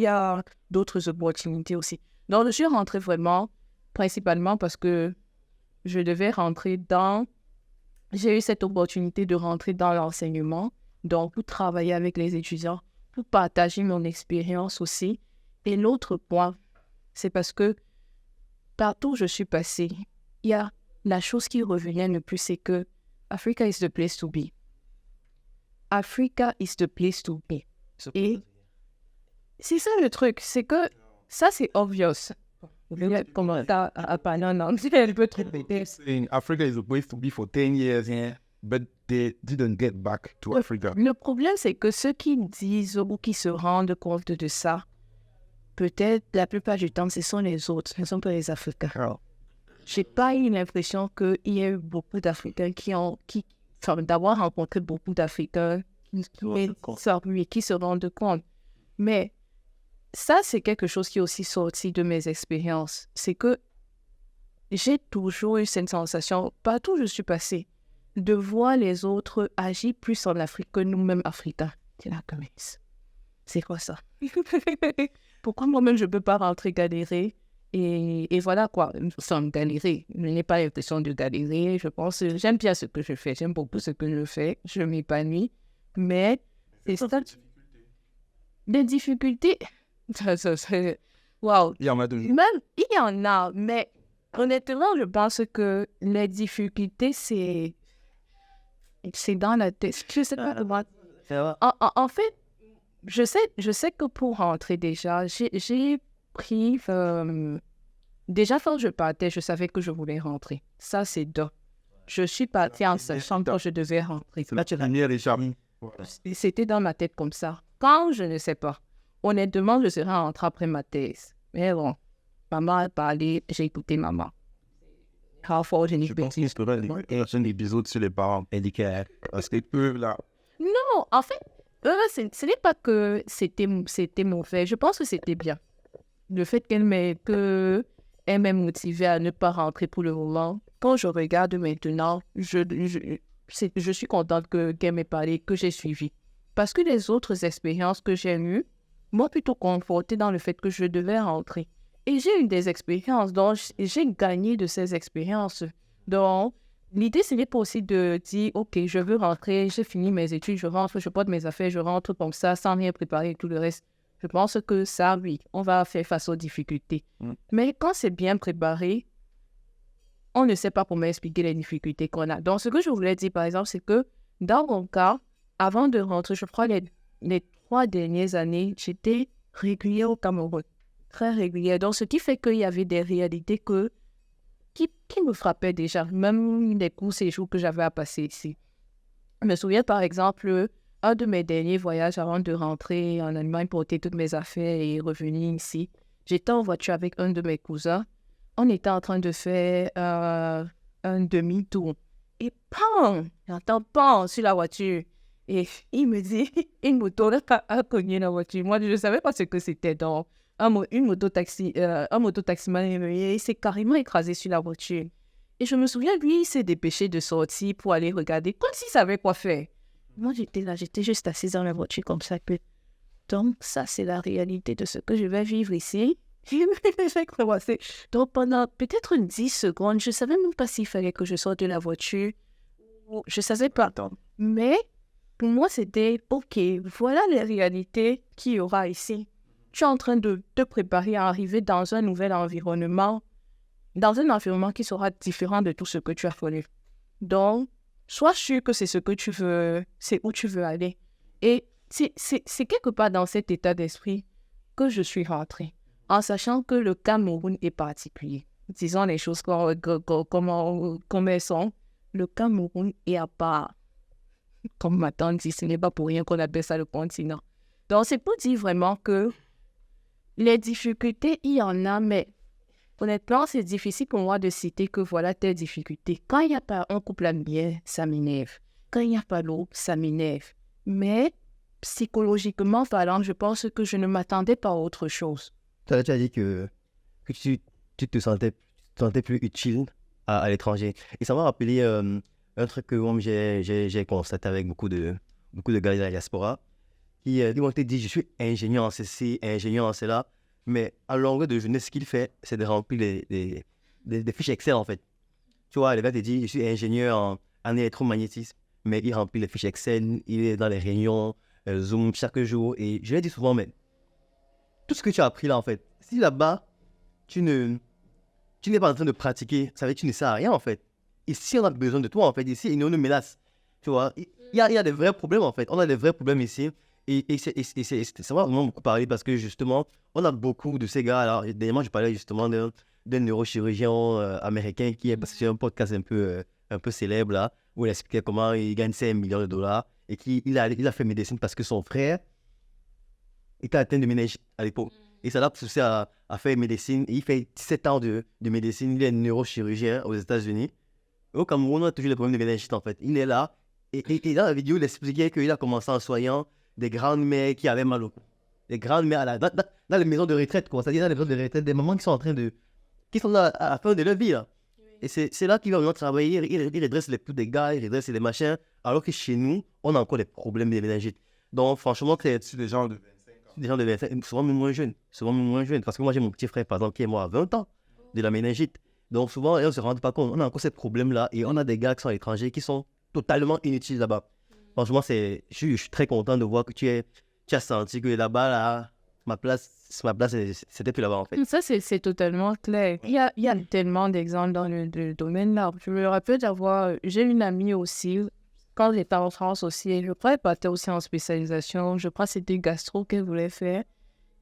a d'autres opportunités aussi. Donc je suis rentrée vraiment, principalement parce que je devais rentrer dans j'ai eu cette opportunité de rentrer dans l'enseignement, donc pour travailler avec les étudiants, pour partager mon expérience aussi. Et l'autre point, c'est parce que partout où je suis passée, il y a la chose qui revenait le plus, c'est que Africa is the place to be. Africa is the place to be. Et c'est ça le truc, c'est que ça c'est obvious. Comment t'as à parler en anglais, elle peut te répéter. Saying Africa is a place to be for 10 years, but they didn't get back to Africa. Le problème, c'est que ceux qui disent ou qui se rendent compte de ça, peut-être la plupart du temps, ce sont les autres, ce ne sont pas les Africains. J'ai pas eu l'impression qu'il y ait eu beaucoup d'Africains d'avoir rencontré beaucoup d'Africains qui se rendent compte. Mais ça, c'est quelque chose qui est aussi sorti de mes expériences. C'est que j'ai toujours eu cette sensation, partout où je suis passée, de voir les autres agir plus en Afrique que nous-mêmes Africains. C'est la commise. C'est quoi ça? Pourquoi moi-même je ne peux pas rentrer galérer? Et voilà quoi, sans galérer. Je n'ai pas l'impression de galérer. Je pense, j'aime bien ce que je fais. J'aime beaucoup ce que je fais. Je m'épanouis. Mais c'est ça. Des difficultés. Waouh. Il y en a de Même, il y en a, mais honnêtement, je pense que les difficultés, c'est dans la tête. Je sais pas comment. En fait, je sais que pour rentrer déjà, j'ai pris... déjà, quand je partais, je savais que je voulais rentrer. Ça, c'est deux. Je suis partie en sachant que je devais rentrer. C'est la première échappe. C'était dans ma tête comme ça. Quand je ne sais pas, honnêtement, je serais rentrée après ma thèse. Mais bon, maman a parlé, j'ai écouté maman. Je pense qu'il faudrait un épisode sur les parents handicapés. Parce que eux, là... Non, en fait, ce n'est pas que c'était mauvais. Je pense que c'était bien. Le fait qu'elle m'ait motivée à ne pas rentrer pour le moment. Quand je regarde maintenant, je suis contente qu'elle m'ait parlé, que j'ai suivi. Parce que les autres expériences que j'ai eues m'ont plutôt confortée dans le fait que je devais rentrer. Et j'ai eu des expériences, donc j'ai gagné de ces expériences. Donc, l'idée, ce n'est pas aussi de dire, OK, je veux rentrer, j'ai fini mes études, je rentre, je porte mes affaires, je rentre comme ça, sans rien préparer et tout le reste. Je pense que ça, oui, on va faire face aux difficultés. Mais quand c'est bien préparé, on ne sait pas comment expliquer les difficultés qu'on a. Donc, ce que je voulais dire, par exemple, c'est que dans mon cas, avant de rentrer, je crois les 3 dernières années, j'étais régulière au Cameroun. Très régulière. Donc, ce qui fait qu'il y avait des réalités qui me frappaient déjà, même les courts séjours que j'avais à passer ici. Je me souviens, par exemple, un de mes derniers voyages avant de rentrer en Allemagne, porter toutes mes affaires et revenir ici. J'étais en voiture avec un de mes cousins. On était en train de faire un demi-tour. Et pam! J'entends pam sur la voiture. Et il me dit, une moto a cogné la voiture. Moi, je ne savais pas ce que c'était. Donc, un mototaximan, il s'est carrément écrasé sur la voiture. Et je me souviens, lui, il s'est dépêché de sortir pour aller regarder, comme s'il savait quoi faire. Moi, j'étais là, j'étais juste assise dans la voiture comme ça. Donc, ça, c'est la réalité de ce que je vais vivre ici. Donc, pendant peut-être 10 secondes, je ne savais même pas s'il fallait que je sorte de la voiture. Je ne savais pas. Mais pour moi, c'était OK, voilà les réalités qu'il y aura ici. Tu es en train de te préparer à arriver dans un nouvel environnement, dans un environnement qui sera différent de tout ce que tu as connu. Donc, sois sûr que c'est ce que tu veux, c'est où tu veux aller. Et c'est quelque part dans cet état d'esprit que je suis rentrée, en sachant que le Cameroun est particulier. Disons les choses comme elles sont. Le Cameroun est à part. Comme ma tante dit, ce n'est pas pour rien qu'on appelle ça le continent. Donc, c'est pour dire vraiment que les difficultés, il y en a, mais honnêtement, c'est difficile pour moi de citer que voilà tes difficultés. Quand il n'y a pas un couple amié, ça m'énerve. Quand il n'y a pas l'eau, ça m'énerve. Mais psychologiquement parlant, je pense que je ne m'attendais pas à autre chose. Tu as dit que tu te sentais plus utile à l'étranger. Et ça m'a rappelé un truc que moi, j'ai constaté avec beaucoup de gars de la diaspora qui vont te dire, je suis ingénieur en ceci, ingénieur en cela, mais à longueur de journée, ce qu'il fait, c'est de remplir des fiches Excel, en fait. Tu vois, les gars te disent, je suis ingénieur en électromagnétisme, mais il remplit les fiches Excel, il est dans les réunions, Zoom chaque jour. Et je lui dis souvent, mais tout ce que tu as appris là, en fait, si là-bas, tu n'es pas en train de pratiquer, ça veut dire que tu ne sais à rien, en fait. Ici, on a besoin de toi, en fait. Ici, il y a une menace. Tu vois, il y a des vrais problèmes, en fait. On a des vrais problèmes ici. Ça m'a vraiment beaucoup parlé parce que, justement, on a beaucoup de ces gars. Alors, dernièrement, je parlais justement d'un neurochirurgien américain qui est passé sur un podcast un peu célèbre, là, où il expliquait comment il gagne 5 millions de dollars et qu'il a fait médecine parce que son frère était atteint de méningite à l'époque. Et ça l'a poussé à faire médecine. Et il fait 17 ans de médecine. Il est neurochirurgien aux États-Unis. Au Cameroun, on a toujours des problèmes de méningite, en fait. Il est là. Et dans la vidéo, il expliquait qu'il a commencé en soignant des grandes mères qui avaient mal au cou. Des grandes mères dans les maisons de retraite, quoi. C'est-à-dire dans les maisons de retraite, des mamans qui sont en train de... qui sont là à la fin de leur vie, là. Et c'est là qu'il va vraiment travailler. Il redresse les pouls des gars, il redresse les machins. Alors que chez nous, on a encore des problèmes de méningite. Donc, franchement, c'est des gens de 25 ans. des gens de 25, souvent même moins jeunes. Souvent même moins jeunes. Parce que moi, j'ai mon petit frère, par exemple, qui est mort à 20 ans de la méningite. Donc, souvent, on ne se rend pas compte. On a encore ce problème-là. Et on a des gars qui sont à l'étranger qui sont totalement inutiles là-bas. Franchement, je suis très content de voir que tu as senti que là-bas, là, ma place, c'était plus là-bas, en fait. Ça, c'est totalement clair. Il y a tellement d'exemples dans le domaine-là. Je me rappelle j'ai une amie aussi, quand j'étais en France aussi, je crois qu'elle partait aussi en spécialisation. Je crois que c'était gastro qu'elle voulait faire.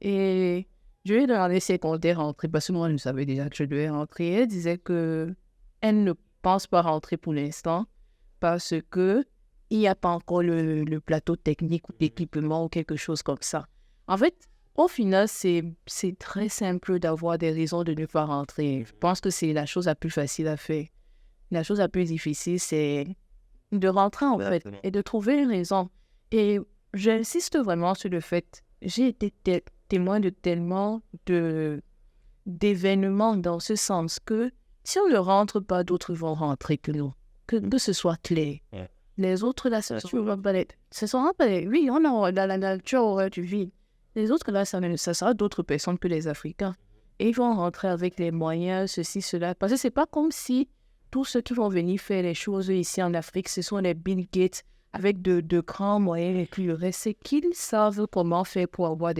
Et je lui ai demandé si elle comptait rentrer, parce que moi, je savais déjà que je devais rentrer. Elle disait qu'elle ne pense pas rentrer pour l'instant, parce que il n'y a pas encore le plateau technique ou d'équipement ou quelque chose comme ça. En fait, au final, c'est très simple d'avoir des raisons de ne pas rentrer. Je pense que c'est la chose la plus facile à faire. La chose la plus difficile, c'est de rentrer en fait et de trouver une raison. Et j'insiste vraiment sur le fait, j'ai été témoin de tellement d'événements dans ce sens que si on ne rentre pas, d'autres vont rentrer que nous. Que ce soit clair. Ouais. Les autres, là, ce seront pas les... Oui, on a la nature aurait du vide. Les autres, là, ça sera d'autres personnes que les Africains. Et ils vont rentrer avec les moyens, ceci, cela. Parce que c'est pas comme si tous ceux qui vont venir faire les choses ici en Afrique, ce sont les Bill Gates avec de grands moyens et puis le reste, c'est qu'ils savent comment faire pour avoir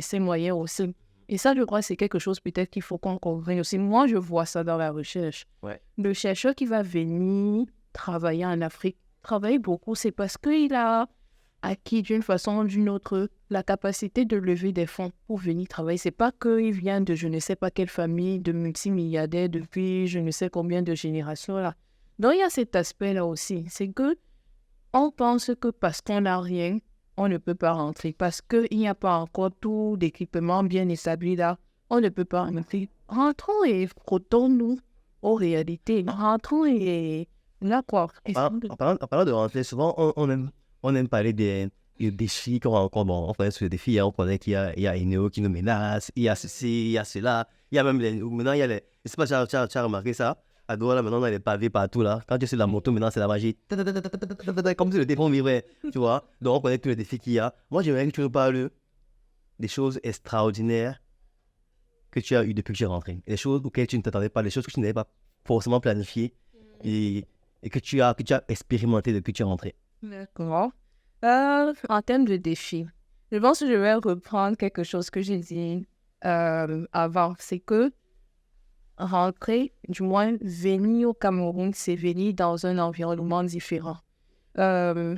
ces moyens aussi. Et ça, je crois, c'est quelque chose peut-être qu'il faut qu'on comprenne aussi. Moi, je vois ça dans la recherche. Ouais. Le chercheur qui va venir travailler en Afrique, travailler beaucoup, c'est parce qu'il a acquis d'une façon ou d'une autre la capacité de lever des fonds pour venir travailler. C'est pas qu'il vient de je ne sais pas quelle famille de multimilliardaires depuis je ne sais combien de générations là. Donc il y a cet aspect-là aussi. C'est que on pense que parce qu'on n'a rien, on ne peut pas rentrer. Parce qu'il n'y a pas encore tout d'équipement bien établi là, on ne peut pas rentrer. Rentrons et frottons-nous aux réalités. Rentrons et là quoi. En parlant de rentrer, souvent, on aime parler des défis qu'on rencontre. Bon, on connaît sur les défis, hein, on connaît qu'il y a Inéo qui nous menace, il y a ceci, il y a cela, il y a même maintenant, il y a les... Je sais pas si tu as remarqué ça. À Douala, maintenant, on a les pavés partout, là. Quand tu es sur la moto, maintenant, c'est la magie. Comme si le téléphone vivrait, tu vois. Donc, on connaît tous les défis qu'il y a. Moi, j'aimerais que tu nous parles des choses extraordinaires que tu as eues depuis que tu es rentré. Des choses auxquelles tu ne t'attendais pas, des choses que tu n'avais pas forcément planifiées et que tu as expérimenté depuis que tu es rentré. D'accord. En termes de défis, je pense que je vais reprendre quelque chose que j'ai dit avant. C'est que rentrer, du moins venir au Cameroun, c'est venir dans un environnement différent. Comment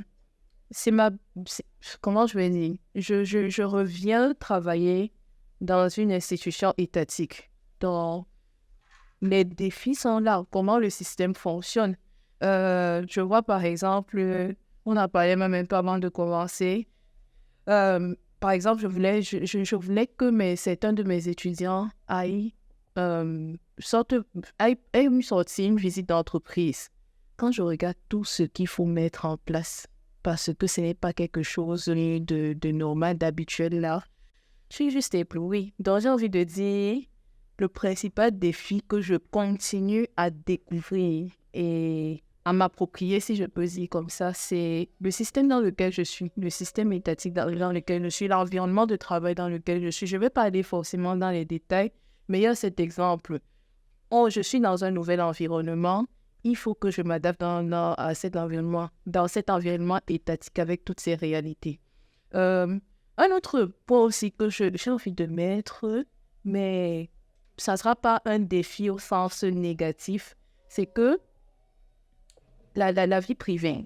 je vais dire? Je reviens travailler dans une institution étatique. Donc, les défis sont là. Comment le système fonctionne? Je vois par exemple, on a parlé même un peu avant de commencer. Par exemple, je voulais que certains de mes étudiants aillent sortir une visite d'entreprise. Quand je regarde tout ce qu'il faut mettre en place, parce que ce n'est pas quelque chose de normal, d'habituel là, je suis juste éblouie. Donc j'ai envie de dire, le principal défi que je continue à découvrir et à m'approprier, si je peux dire comme ça, c'est le système dans lequel je suis, le système étatique dans lequel je suis, l'environnement de travail dans lequel je suis. Je ne vais pas aller forcément dans les détails, mais il y a cet exemple. Je suis dans un nouvel environnement il faut que je m'adapte à dans cet environnement étatique avec toutes ces réalités. Un autre point aussi que j'ai envie de mettre, mais ça ne sera pas un défi au sens négatif, c'est que la vie privée.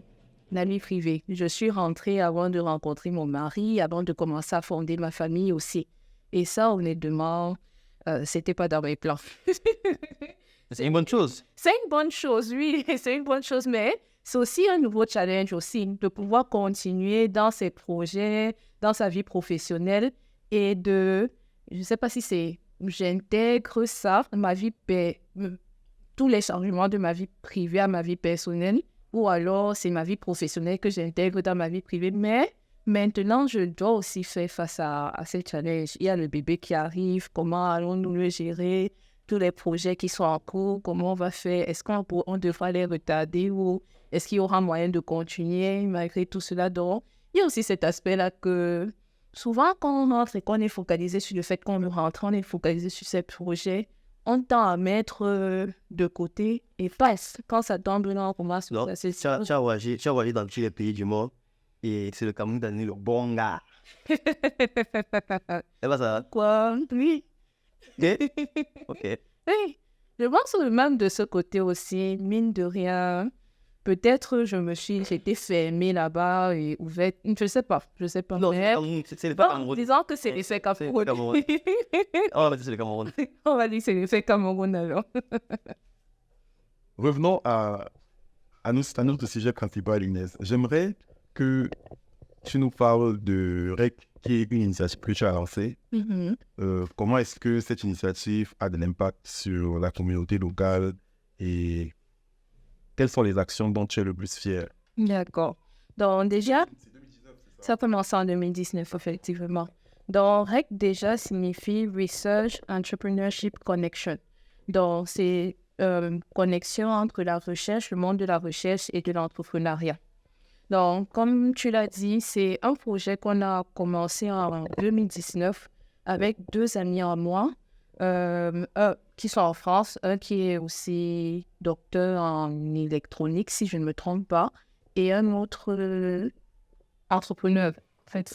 La vie privée. Je suis rentrée avant de rencontrer mon mari, avant de commencer à fonder ma famille aussi. Et ça, honnêtement, c'était pas dans mes plans. C'est une bonne chose. C'est une bonne chose, oui, c'est une bonne chose, mais c'est aussi un nouveau challenge aussi, de pouvoir continuer dans ses projets, dans sa vie professionnelle et je ne sais pas si j'intègre ça, tous les changements de ma vie privée à ma vie personnelle, ou alors c'est ma vie professionnelle que j'intègre dans ma vie privée, mais maintenant, je dois aussi faire face à ces challenges. Il y a le bébé qui arrive, comment allons-nous le gérer? Tous les projets qui sont en cours, comment on va faire? Est-ce qu'on devra les retarder ou est-ce qu'il y aura moyen de continuer malgré tout cela? Donc, il y a aussi cet aspect-là que souvent, quand on rentre et qu'on est focalisé sur le fait qu'on veut rentrer, on est focalisé sur ces projets, on tend à mettre de côté et quand ça tombe là, on commence Donc, à se tu as voyagé dans tous les pays du monde et c'est le Cameroun qui a donné le bon gars. C'est pas ça? Quoi? Oui. Ok. Oui. Je pense même de ce côté aussi, mine de rien, peut-être j'étais fermée là-bas et ouverte. Je sais pas. Non, Mais c'est le Cameroun. disons que c'est l'effet C'est le Cameroun. Cameroun. On va dire c'est le Cameroun. On va dire que c'est l'effet Cameroun alors. Revenons à notre sujet principal, Inès. J'aimerais que tu nous parles de REC, qui est une initiative que tu as lancée. Comment est-ce que cette initiative a de l'impact sur la communauté locale et quelles sont les actions dont tu es le plus fier? D'accord. Donc déjà, ça a commencé en 2019, effectivement. Donc REC déjà signifie Research Entrepreneurship Connection. Donc c'est connexion entre la recherche, le monde de la recherche et de l'entrepreneuriat. Donc, comme tu l'as dit, c'est un projet qu'on a commencé en 2019 avec 2 amis à moi un qui sont en France, un qui est aussi docteur en électronique, si je ne me trompe pas, et un autre entrepreneur. En fait,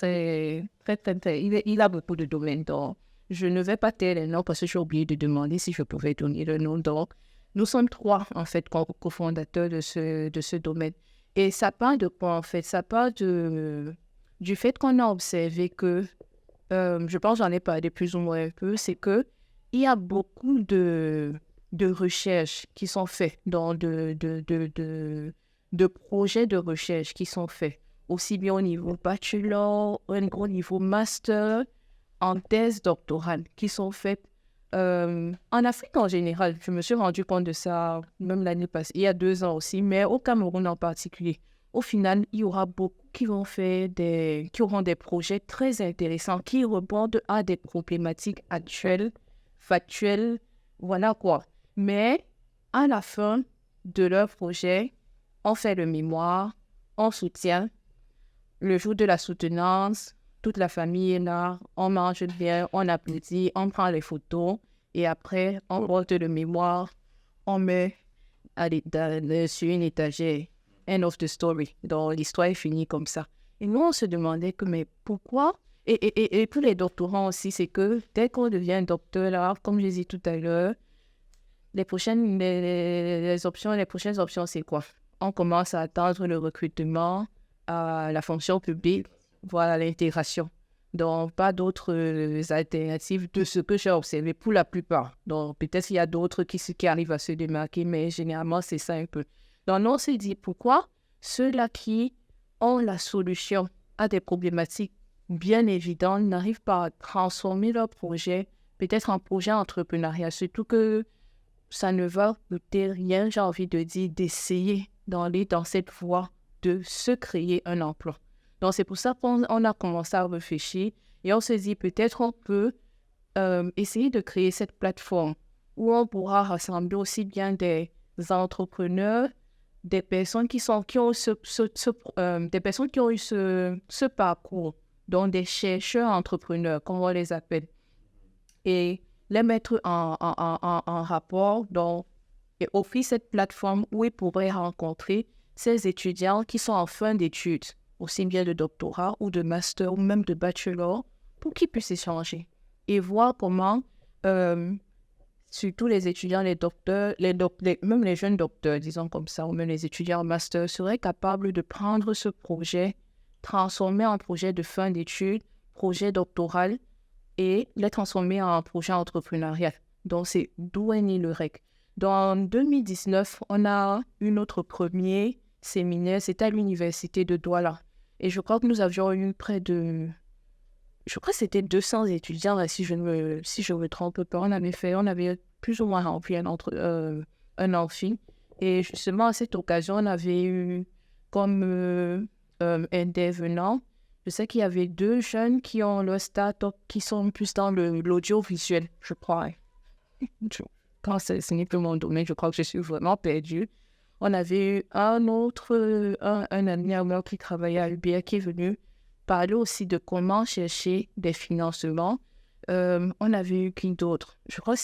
il a beaucoup de domaines. Donc, je ne vais pas taire les noms parce que j'ai oublié de demander si je pouvais donner le nom. Donc, nous sommes 3, en fait, cofondateurs de ce domaine. Et ça part de quoi, en fait? Ça part du fait qu'on a observé que, je pense que j'en ai parlé plus ou moins un peu, c'est qu'il y a beaucoup de recherches qui sont faites, de projets de recherche qui sont faits, aussi bien au niveau bachelor, au niveau master, en thèse doctorale, qui sont faites en Afrique en général. Je me suis rendu compte de ça même l'année passée, il y a 2 ans aussi, mais au Cameroun en particulier. Au final, il y aura beaucoup qui auront des projets très intéressants qui répondent à des problématiques actuelles, factuelles, voilà quoi. Mais à la fin de leur projet, on fait le mémoire, on soutient. Le jour de la soutenance, toute la famille est là, on mange bien, on applaudit, on prend les photos et après, on porte le mémoire, on met sur une étagère. End of the story. Donc, l'histoire est finie comme ça. Et nous, on se demandait que, mais pourquoi? Et pour les doctorants aussi, c'est que dès qu'on devient docteur, là, comme je disais tout à l'heure, les prochaines options, c'est quoi? On commence à attendre le recrutement, la fonction publique, voilà l'intégration. Donc, pas d'autres alternatives de ce que j'ai observé pour la plupart. Donc, peut-être qu'il y a d'autres qui arrivent à se démarquer, mais généralement, c'est ça un peu. Donc, on s'est dit, pourquoi ceux-là qui ont la solution à des problématiques bien évidentes n'arrivent pas à transformer leur projet, peut-être en projet entrepreneurial, surtout que ça ne va coûter rien, j'ai envie de dire, d'essayer d'aller dans cette voie de se créer un emploi. Donc, c'est pour ça qu'on a commencé à réfléchir et on se dit peut-être on peut essayer de créer cette plateforme où on pourra rassembler aussi bien des entrepreneurs, des personnes qui ont eu ce parcours, donc des chercheurs entrepreneurs, comme on les appelle, et les mettre en rapport, donc et offrir cette plateforme où ils pourraient rencontrer ces étudiants qui sont en fin d'études, aussi bien de doctorat ou de master ou même de bachelor, pour qu'ils puissent échanger et voir comment, surtout les étudiants, les docteurs, même les jeunes docteurs, disons comme ça, ou même les étudiants en master, seraient capables de prendre ce projet, transformer en projet de fin d'études, projet doctoral, et les transformer en projet entrepreneurial. Donc, c'est d'où est né le REC. En 2019, on a eu notre premier séminaire, c'était à l'université de Douala. Et je crois que nous avions eu près de... Je crois que c'était 200 étudiants, là, si je me trompe pas. On avait plus ou moins rempli un amphi. Et justement, à cette occasion, on avait eu comme intervenant, je sais qu'il y avait 2 jeunes qui ont leur start-up, qui sont plus dans l'audiovisuel, je crois. Quand ce n'est plus mon domaine, je crois que je suis vraiment perdue. On avait eu un ami à moi qui travaillait à UBA qui est venu parler aussi de comment chercher des financements. On avait eu qui d'autre? Je crois que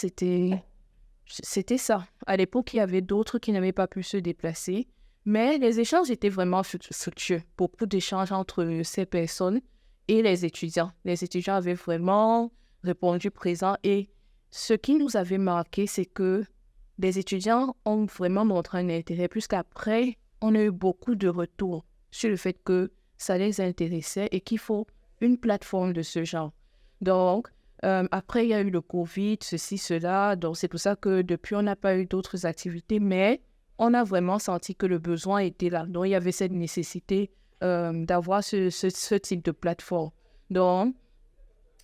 c'était ça. À l'époque, il y avait d'autres qui n'avaient pas pu se déplacer. Mais les échanges étaient vraiment fructueux. Beaucoup d'échanges entre ces personnes et les étudiants. Les étudiants avaient vraiment répondu présent. Et ce qui nous avait marqué, c'est que les étudiants ont vraiment montré un intérêt. Puisqu'après, on a eu beaucoup de retours sur le fait que ça les intéressait et qu'il faut une plateforme de ce genre. Donc, après, il y a eu le Covid, ceci, cela. Donc, c'est pour ça que depuis, on n'a pas eu d'autres activités. Mais on a vraiment senti que le besoin était là. Donc, il y avait cette nécessité d'avoir ce type de plateforme. Donc,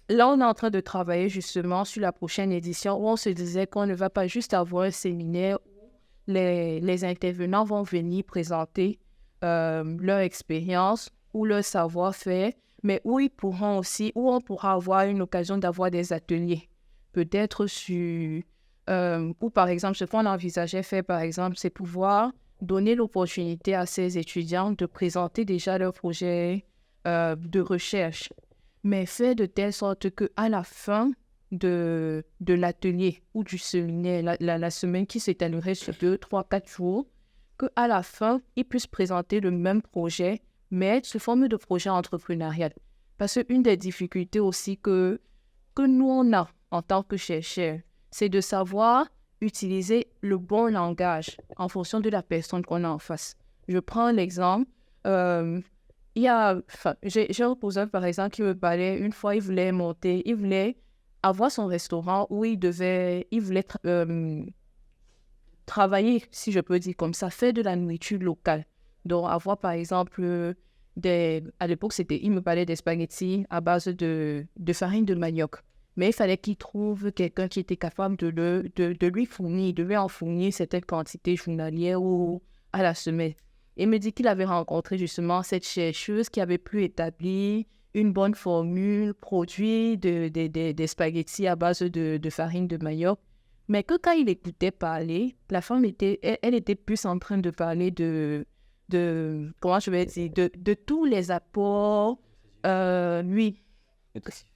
là, on est en train de travailler justement sur la prochaine édition où on se disait qu'on ne va pas juste avoir un séminaire où les intervenants vont venir présenter leur expérience ou leur savoir-faire, mais où on pourra avoir une occasion d'avoir des ateliers. Peut-être sur... ou par exemple, ce qu'on envisageait faire, par exemple, c'est pouvoir donner l'opportunité à ces étudiants de présenter déjà leur projet de recherche, mais faire de telle sorte qu'à la fin de l'atelier ou du séminaire, la semaine qui s'étalerait sur 2, 3, 4 jours, qu'à la fin, ils puissent présenter le même projet, mais sous forme de projet entrepreneurial. Parce qu'une des difficultés aussi que nous, on a en tant que chercheurs, c'est de savoir utiliser le bon langage en fonction de la personne qu'on a en face. Je prends l'exemple, j'ai un cousin, par exemple, qui me parlait, une fois, il voulait avoir son restaurant où il voulait travailler, si je peux dire comme ça, faire de la nourriture locale. Donc, avoir, par exemple, à l'époque, il me parlait des spaghettis à base de farine de manioc. Mais il fallait qu'il trouve quelqu'un qui était capable de lui en fournir certaines quantités journalières ou à la semaine. Il me dit qu'il avait rencontré justement cette chercheuse qui avait pu établir une bonne formule, produit des spaghettis à base de farine de manioc. Mais que quand il écoutait parler, la femme elle était plus en train de parler comment je vais dire, de tous les apports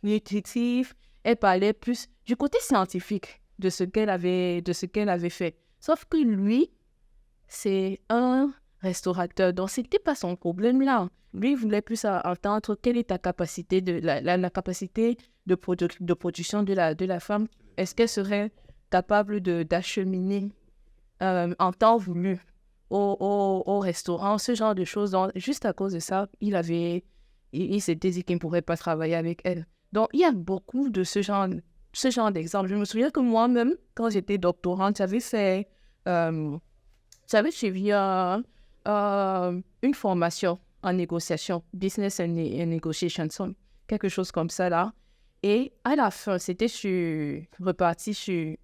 nutritifs. Elle parlait plus du côté scientifique de ce qu'elle avait fait. Sauf que lui, c'est un restaurateur, donc c'était pas son problème là. Lui, il voulait plus entendre quelle est ta capacité, la capacité de production de la femme. Est-ce qu'elle serait capable d'acheminer en temps voulu au restaurant, ce genre de choses. Donc, juste à cause de ça, il s'était dit qu'il ne pourrait pas travailler avec elle. Donc, il y a beaucoup de ce genre d'exemples. Je me souviens que moi-même, quand j'étais doctorante, j'avais suivi une formation en négociation, Business and Negotiation, quelque chose comme ça là. Et à la fin, c'était reparti sur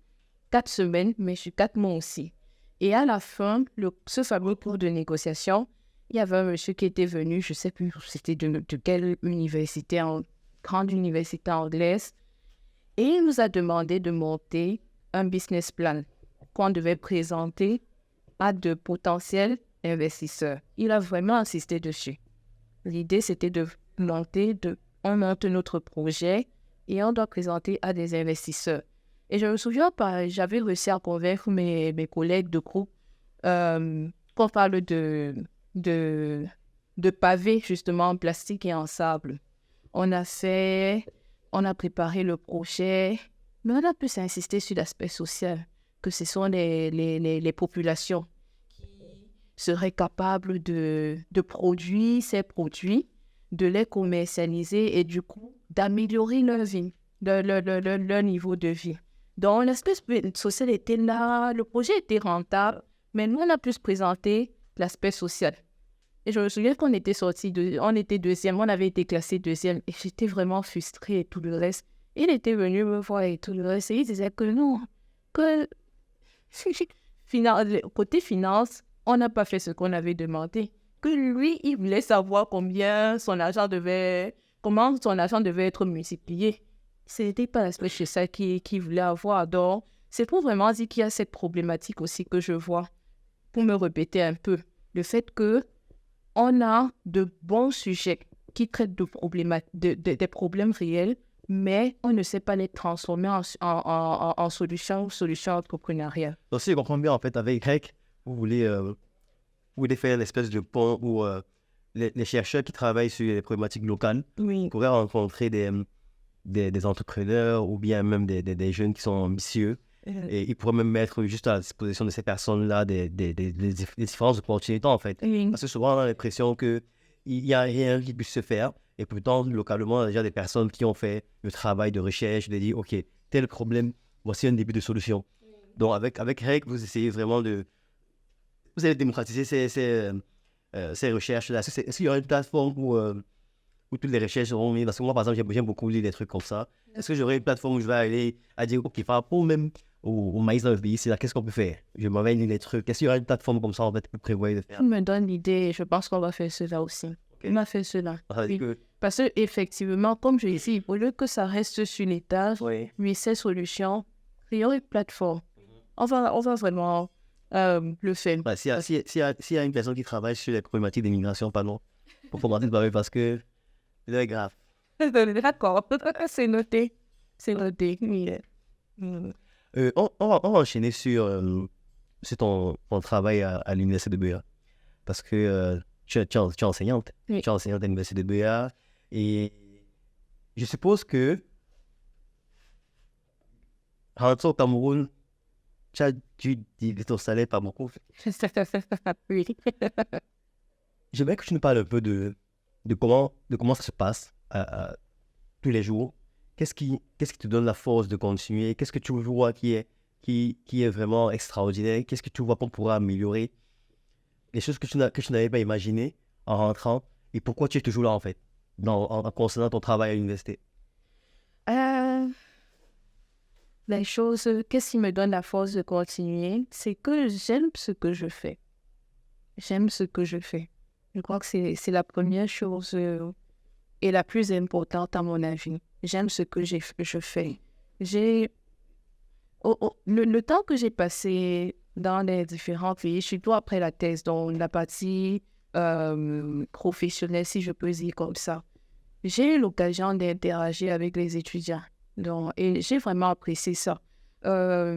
4 semaines, mais sur 4 mois aussi. Et à la fin, ce fameux cours de négociation, il y avait un monsieur qui était venu, je ne sais plus, c'était de quelle université, grande université anglaise, et il nous a demandé de monter un business plan qu'on devait présenter à de potentiels investisseurs. Il a vraiment insisté dessus. L'idée, c'était on monte notre projet et on doit présenter à des investisseurs. Et je me souviens, j'avais réussi à convaincre mes collègues de groupe qu'on parle de pavés, justement, en plastique et en sable. On a préparé le projet, mais on a plus insisté sur l'aspect social, que ce sont les populations qui seraient capables de produire ces produits, de les commercialiser et du coup, d'améliorer leur vie, leur niveau de vie. Donc, l'aspect social était là, le projet était rentable, mais nous, on a plus présenté l'aspect social. Et je me souviens qu'on était on était deuxième, on avait été classé deuxième, et j'étais vraiment frustrée et tout le reste. Il était venu me voir et tout le reste, et il disait que non, que côté finance, on n'a pas fait ce qu'on avait demandé. Que lui, il voulait savoir comment son argent devait être multiplié. Ce n'était pas l'aspect chez ça qu'il voulait avoir. Donc, c'est pour vraiment dire qu'il y a cette problématique aussi que je vois. Pour me répéter un peu, le fait que on a de bons sujets qui traitent des problèmes réels, mais on ne sait pas les transformer en solutions entrepreneuriales. Donc, si je comprends bien, en fait, avec Greg, vous voulez faire une espèce de pont où les chercheurs qui travaillent sur les problématiques locales pourraient rencontrer des entrepreneurs ou bien même des jeunes qui sont ambitieux. Et ils pourraient même mettre juste à la disposition de ces personnes-là des différentes opportunités, en fait. Parce que souvent, on a l'impression qu'il n'y a rien qui puisse se faire. Et pourtant, localement, il y a déjà des personnes qui ont fait le travail de recherche, de dire, OK, tel problème, voici un début de solution. Donc, avec REC, vous essayez vraiment vous allez démocratiser ces recherches-là. Est-ce qu'il y aura une plateforme où toutes les recherches seront mises? Parce que moi, par exemple, j'aime beaucoup lire des trucs comme ça. Est-ce que j'aurai une plateforme où je vais aller à dire, OK, par rapport même au maïs dans le pays, c'est là, qu'est-ce qu'on peut faire? Je m'en vais lire des trucs. Est-ce qu'il y aura une plateforme comme ça, en fait, que vous prévoyez de faire? Tu me donnes l'idée, je pense qu'on va faire cela aussi. On va faire cela. Parce qu'effectivement, comme je dis, au lieu que ça reste sur l'étage, ces solutions, créons une plateforme. On va vraiment le faire. S'il y a une personne qui travaille sur les problématiques d'immigration, pardon, pour commencer de parler parce que c'est grave. D'accord, c'est noté. C'est noté. On va enchaîner sur ton travail à l'université de Béa. Parce que tu es enseignante. Oui. Tu es enseignante à l'université de Béa. Et je suppose que, rentrant au Cameroun, tu as dû diviser ton salaire par beaucoup. Oui. J'aimerais que tu nous parles un peu de comment ça se passe tous les jours. Qu'est-ce qui te donne la force de continuer? Qu'est-ce que tu vois qui est vraiment extraordinaire? Qu'est-ce que tu vois qu'on pourra améliorer? Les choses que tu n'avais pas imaginées en rentrant. Et pourquoi tu es toujours là, en fait, en concernant ton travail à l'université? Les choses, qu'est-ce qui me donne la force de continuer? C'est que j'aime ce que je fais. J'aime ce que je fais. Je crois que c'est la première chose et la plus importante à mon avis. J'aime ce que je fais. Le temps que j'ai passé dans les différents pays, surtout après la thèse, dans la partie professionnelle, si je peux dire comme ça, j'ai eu l'occasion d'interagir avec les étudiants. Et j'ai vraiment apprécié ça. À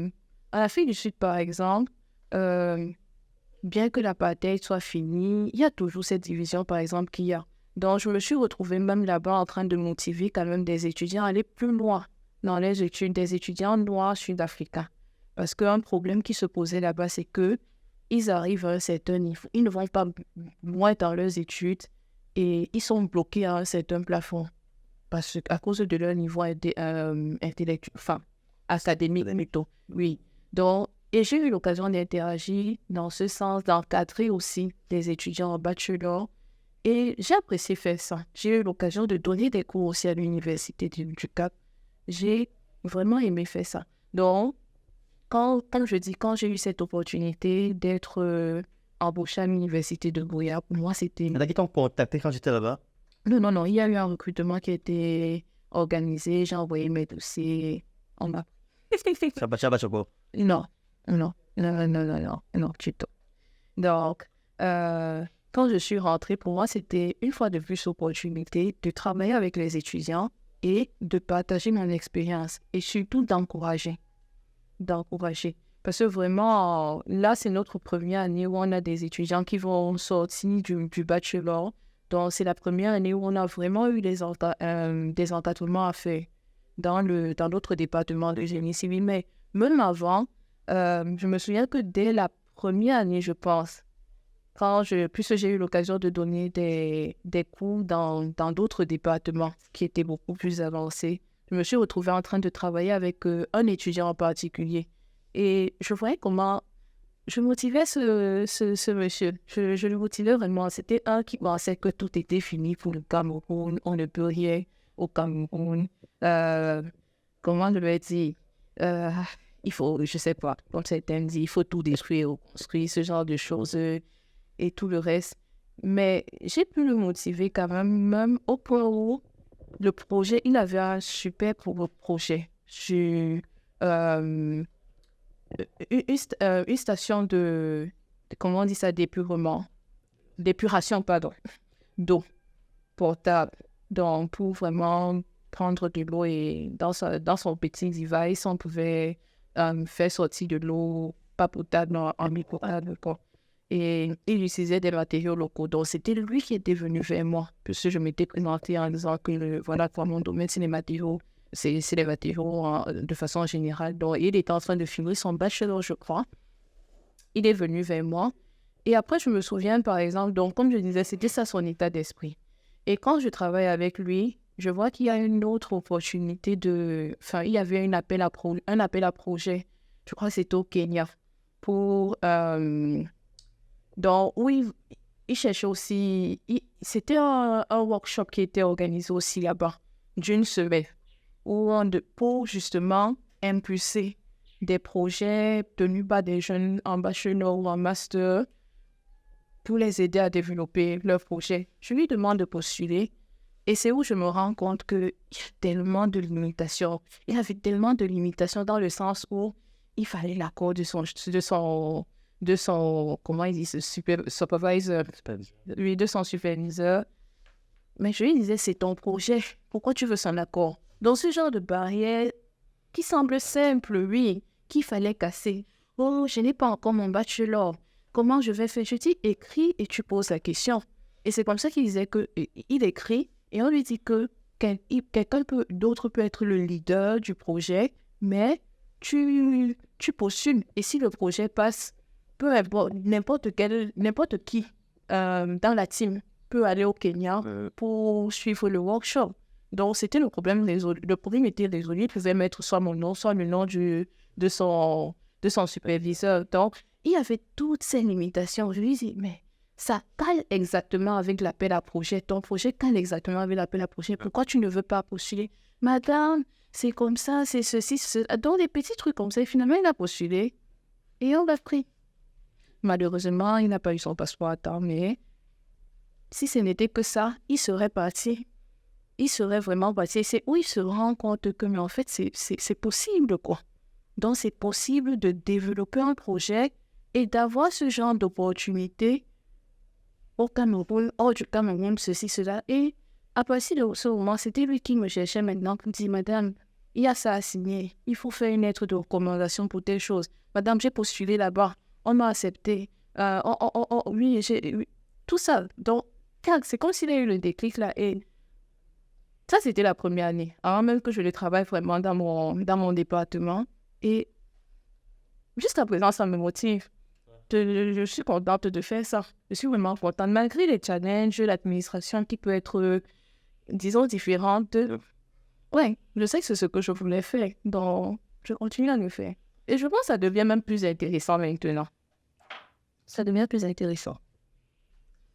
l'Afrique du Sud, par exemple, bien que l'apartheid soit fini, il y a toujours cette division, par exemple, qu'il y a. Donc, je me suis retrouvée même là-bas en train de motiver quand même des étudiants à aller plus loin dans les études, des étudiants noirs sud-africains. Parce qu'un problème qui se posait là-bas, c'est qu'ils arrivent à un certain niveau. Ils ne vont pas loin dans leurs études et ils sont bloqués à un certain plafond. À cause de leur niveau intellectuel, enfin, académique plutôt. Oui. Donc, et j'ai eu l'occasion d'interagir dans ce sens, d'encadrer aussi des étudiants en bachelor. Et j'ai apprécié faire ça. J'ai eu l'occasion de donner des cours aussi à l'université du Cap. J'ai vraiment aimé faire ça. Donc, quand j'ai eu cette opportunité d'être embauchée à l'université de Buea, pour moi, c'était... T'as qui t'ont contacté quand j'étais là-bas? Non, il y a eu un recrutement qui a été organisé, j'ai envoyé mes dossiers, on m'a... Ça va quoi? Non, du tout. Donc, quand je suis rentrée, pour moi, c'était une fois de plus l'opportunité de travailler avec les étudiants et de partager mon expérience et surtout d'encourager. d'encourager. Parce que vraiment, là, c'est notre première année où on a des étudiants qui vont sortir du bachelor. Donc, c'est la première année où on a vraiment eu des encadrements à faire dans notre département de génie civil. Mais même avant, je me souviens que dès la première année, je pense, puisque j'ai eu l'occasion de donner des cours dans d'autres départements qui étaient beaucoup plus avancés, je me suis retrouvée en train de travailler avec un étudiant en particulier. Et je voyais comment je motivais ce monsieur. Je le motivais vraiment. C'était un qui pensait que tout était fini pour le Cameroun. On ne peut rien au Cameroun. Comment je vais dire? Il faut, je sais pas, comme certains disent, il faut tout détruire ou construire, ce genre de choses et tout le reste. Mais j'ai pu le motiver quand même au point où le projet, il avait un super projet sur une station comment on dit ça, d'épuration, pardon, d'eau potable. Donc, pour vraiment prendre de l'eau et dans son petit device, on pouvait faire sortir de l'eau pas potable en micro-potable. Et il utilisait des matériaux locaux. Donc, c'était lui qui était venu vers moi. Parce que je m'étais présentée en disant que, voilà, pour mon domaine, c'est les matériaux. C'est les matériaux de façon générale. Donc, il était en train de finir son bachelor, je crois. Il est venu vers moi. Et après, je me souviens, par exemple, donc, comme je disais, c'était ça son état d'esprit. Et quand je travaille avec lui, je vois qu'il y a une autre opportunité il y avait un appel à projet. Je crois que c'était au Kenya. Donc, oui, il cherchait aussi... C'était un workshop qui était organisé aussi là-bas, d'une semaine, pour justement impulser des projets tenus par des jeunes en bachelor ou en master pour les aider à développer leurs projets. Je lui demande de postuler et c'est où je me rends compte qu'il y a tellement de limitations. Il y avait tellement de limitations dans le sens où il fallait l'accord de son comment il dit, supervisor, oui, de son superviseur. Mais je lui disais, c'est ton projet. Pourquoi tu veux son accord? Donc, ce genre de barrière qui semble simple, oui, qu'il fallait casser. Oh, je n'ai pas encore mon bachelor. Comment je vais faire? Je dis, écris et tu poses la question. Et c'est comme ça qu'il disait qu'il écrit et on lui dit que quelqu'un d'autre peut être le leader du projet, mais tu postules. Et si le projet passe, peu importe, n'importe qui dans la team peut aller au Kenya pour suivre le workshop. Donc, c'était le problème résolu. Le problème était résolu. Il pouvait mettre soit mon nom, soit le nom de son superviseur. Donc, il y avait toutes ces limitations. Je lui dis, mais ça cale exactement avec l'appel à projet. Ton projet cale exactement avec l'appel à projet. Pourquoi tu ne veux pas postuler? Madame, c'est comme ça, c'est ceci, cela. Donc, des petits trucs comme ça. Et finalement, il a postulé et on l'a pris. Malheureusement, il n'a pas eu son passeport à temps, mais si ce n'était que ça, il serait parti. Il serait vraiment parti. C'est où il se rend compte que, mais en fait, c'est possible, quoi. Donc, c'est possible de développer un projet et d'avoir ce genre d'opportunité au Cameroun, hors du Cameroun, ceci, cela. Et à partir de ce moment, c'était lui qui me cherchait maintenant, qui me dit, madame, il y a ça à signer. Il faut faire une lettre de recommandation pour telle chose. Madame, j'ai postulé là-bas. On m'a accepté. Oui, tout ça. Donc, c'est comme s'il y a eu le déclic là. Et ça, c'était la première année. Avant même que je le travaille vraiment dans mon département. Et jusqu'à présent, ça me motive. Je suis contente de faire ça. Je suis vraiment contente. Malgré les challenges, l'administration qui peut être, disons, différente. Ouais, je sais que c'est ce que je voulais faire. Donc, je continue à le faire. Et je pense que ça devient même plus intéressant maintenant. Ça devient plus intéressant.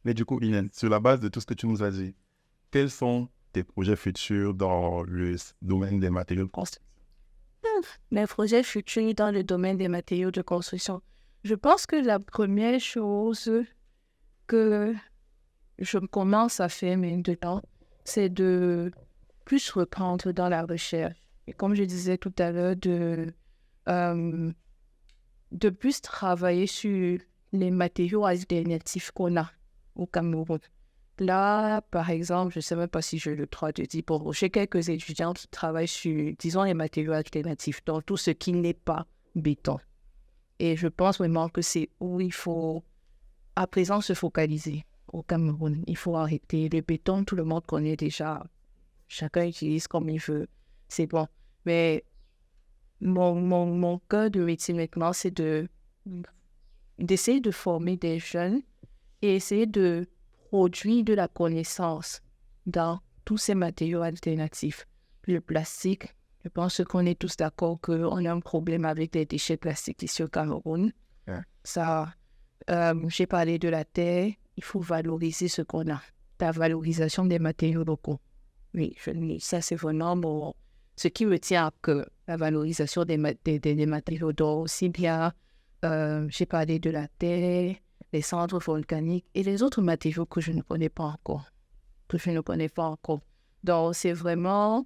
Mais du coup, Hélène, sur la base de tout ce que tu nous as dit, quels sont tes projets futurs dans le domaine des matériaux de construction? Mes projets futurs dans le domaine des matériaux de construction. Je pense que la première chose que je commence à faire maintenant, c'est de plus reprendre dans la recherche. Et comme je disais tout à l'heure, de plus travailler sur les matériaux alternatifs qu'on a au Cameroun. Là, par exemple, je ne sais même pas si j'ai le droit de dire, bon, j'ai quelques étudiants qui travaillent sur, disons, les matériaux alternatifs, donc tout ce qui n'est pas béton. Et je pense vraiment que c'est où il faut, à présent, se focaliser au Cameroun. Il faut arrêter. Le béton, tout le monde connaît déjà. Chacun utilise comme il veut. C'est bon. Mais mon cœur de métier maintenant, c'est d'essayer de former des jeunes et essayer de produire de la connaissance dans tous ces matériaux alternatifs. Le plastique, je pense qu'on est tous d'accord qu'on a un problème avec les déchets plastiques ici au Cameroun. Ouais. Ça, j'ai parlé de la terre, il faut valoriser ce qu'on a. La valorisation des matériaux locaux. Oui, ça c'est vraiment ce qui me tient à cœur, la valorisation des matériaux. Donc aussi bien, j'ai parlé de la terre, les cendres volcaniques et les autres matériaux que je ne connais pas encore. Donc c'est vraiment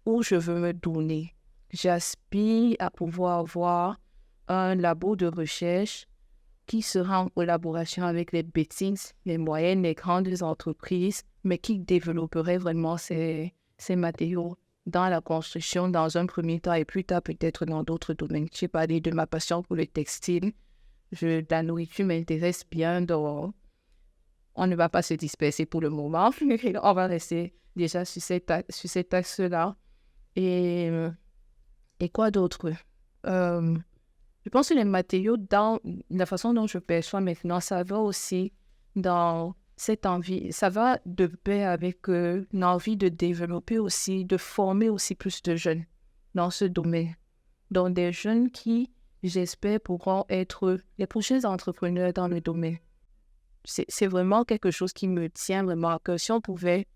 où je veux me donner. J'aspire à pouvoir avoir un labo de recherche qui sera en collaboration avec les petites, les moyennes, les grandes entreprises, mais qui développerait vraiment ces matériaux dans la construction dans un premier temps et plus tard peut-être dans d'autres domaines. J'ai parlé de ma passion pour le textile. La nourriture m'intéresse bien, donc on ne va pas se disperser pour le moment. On va rester déjà sur cet axe-là. Et quoi d'autre? Je pense que les matériaux, dans la façon dont je perçois maintenant, ça va aussi dans cette envie, ça va de pair avec l'envie de développer aussi, de former aussi plus de jeunes dans ce domaine. Donc des jeunes qui, j'espère, pourront être les prochains entrepreneurs dans le domaine. C'est vraiment quelque chose qui me tient vraiment à cœur. Si on pouvait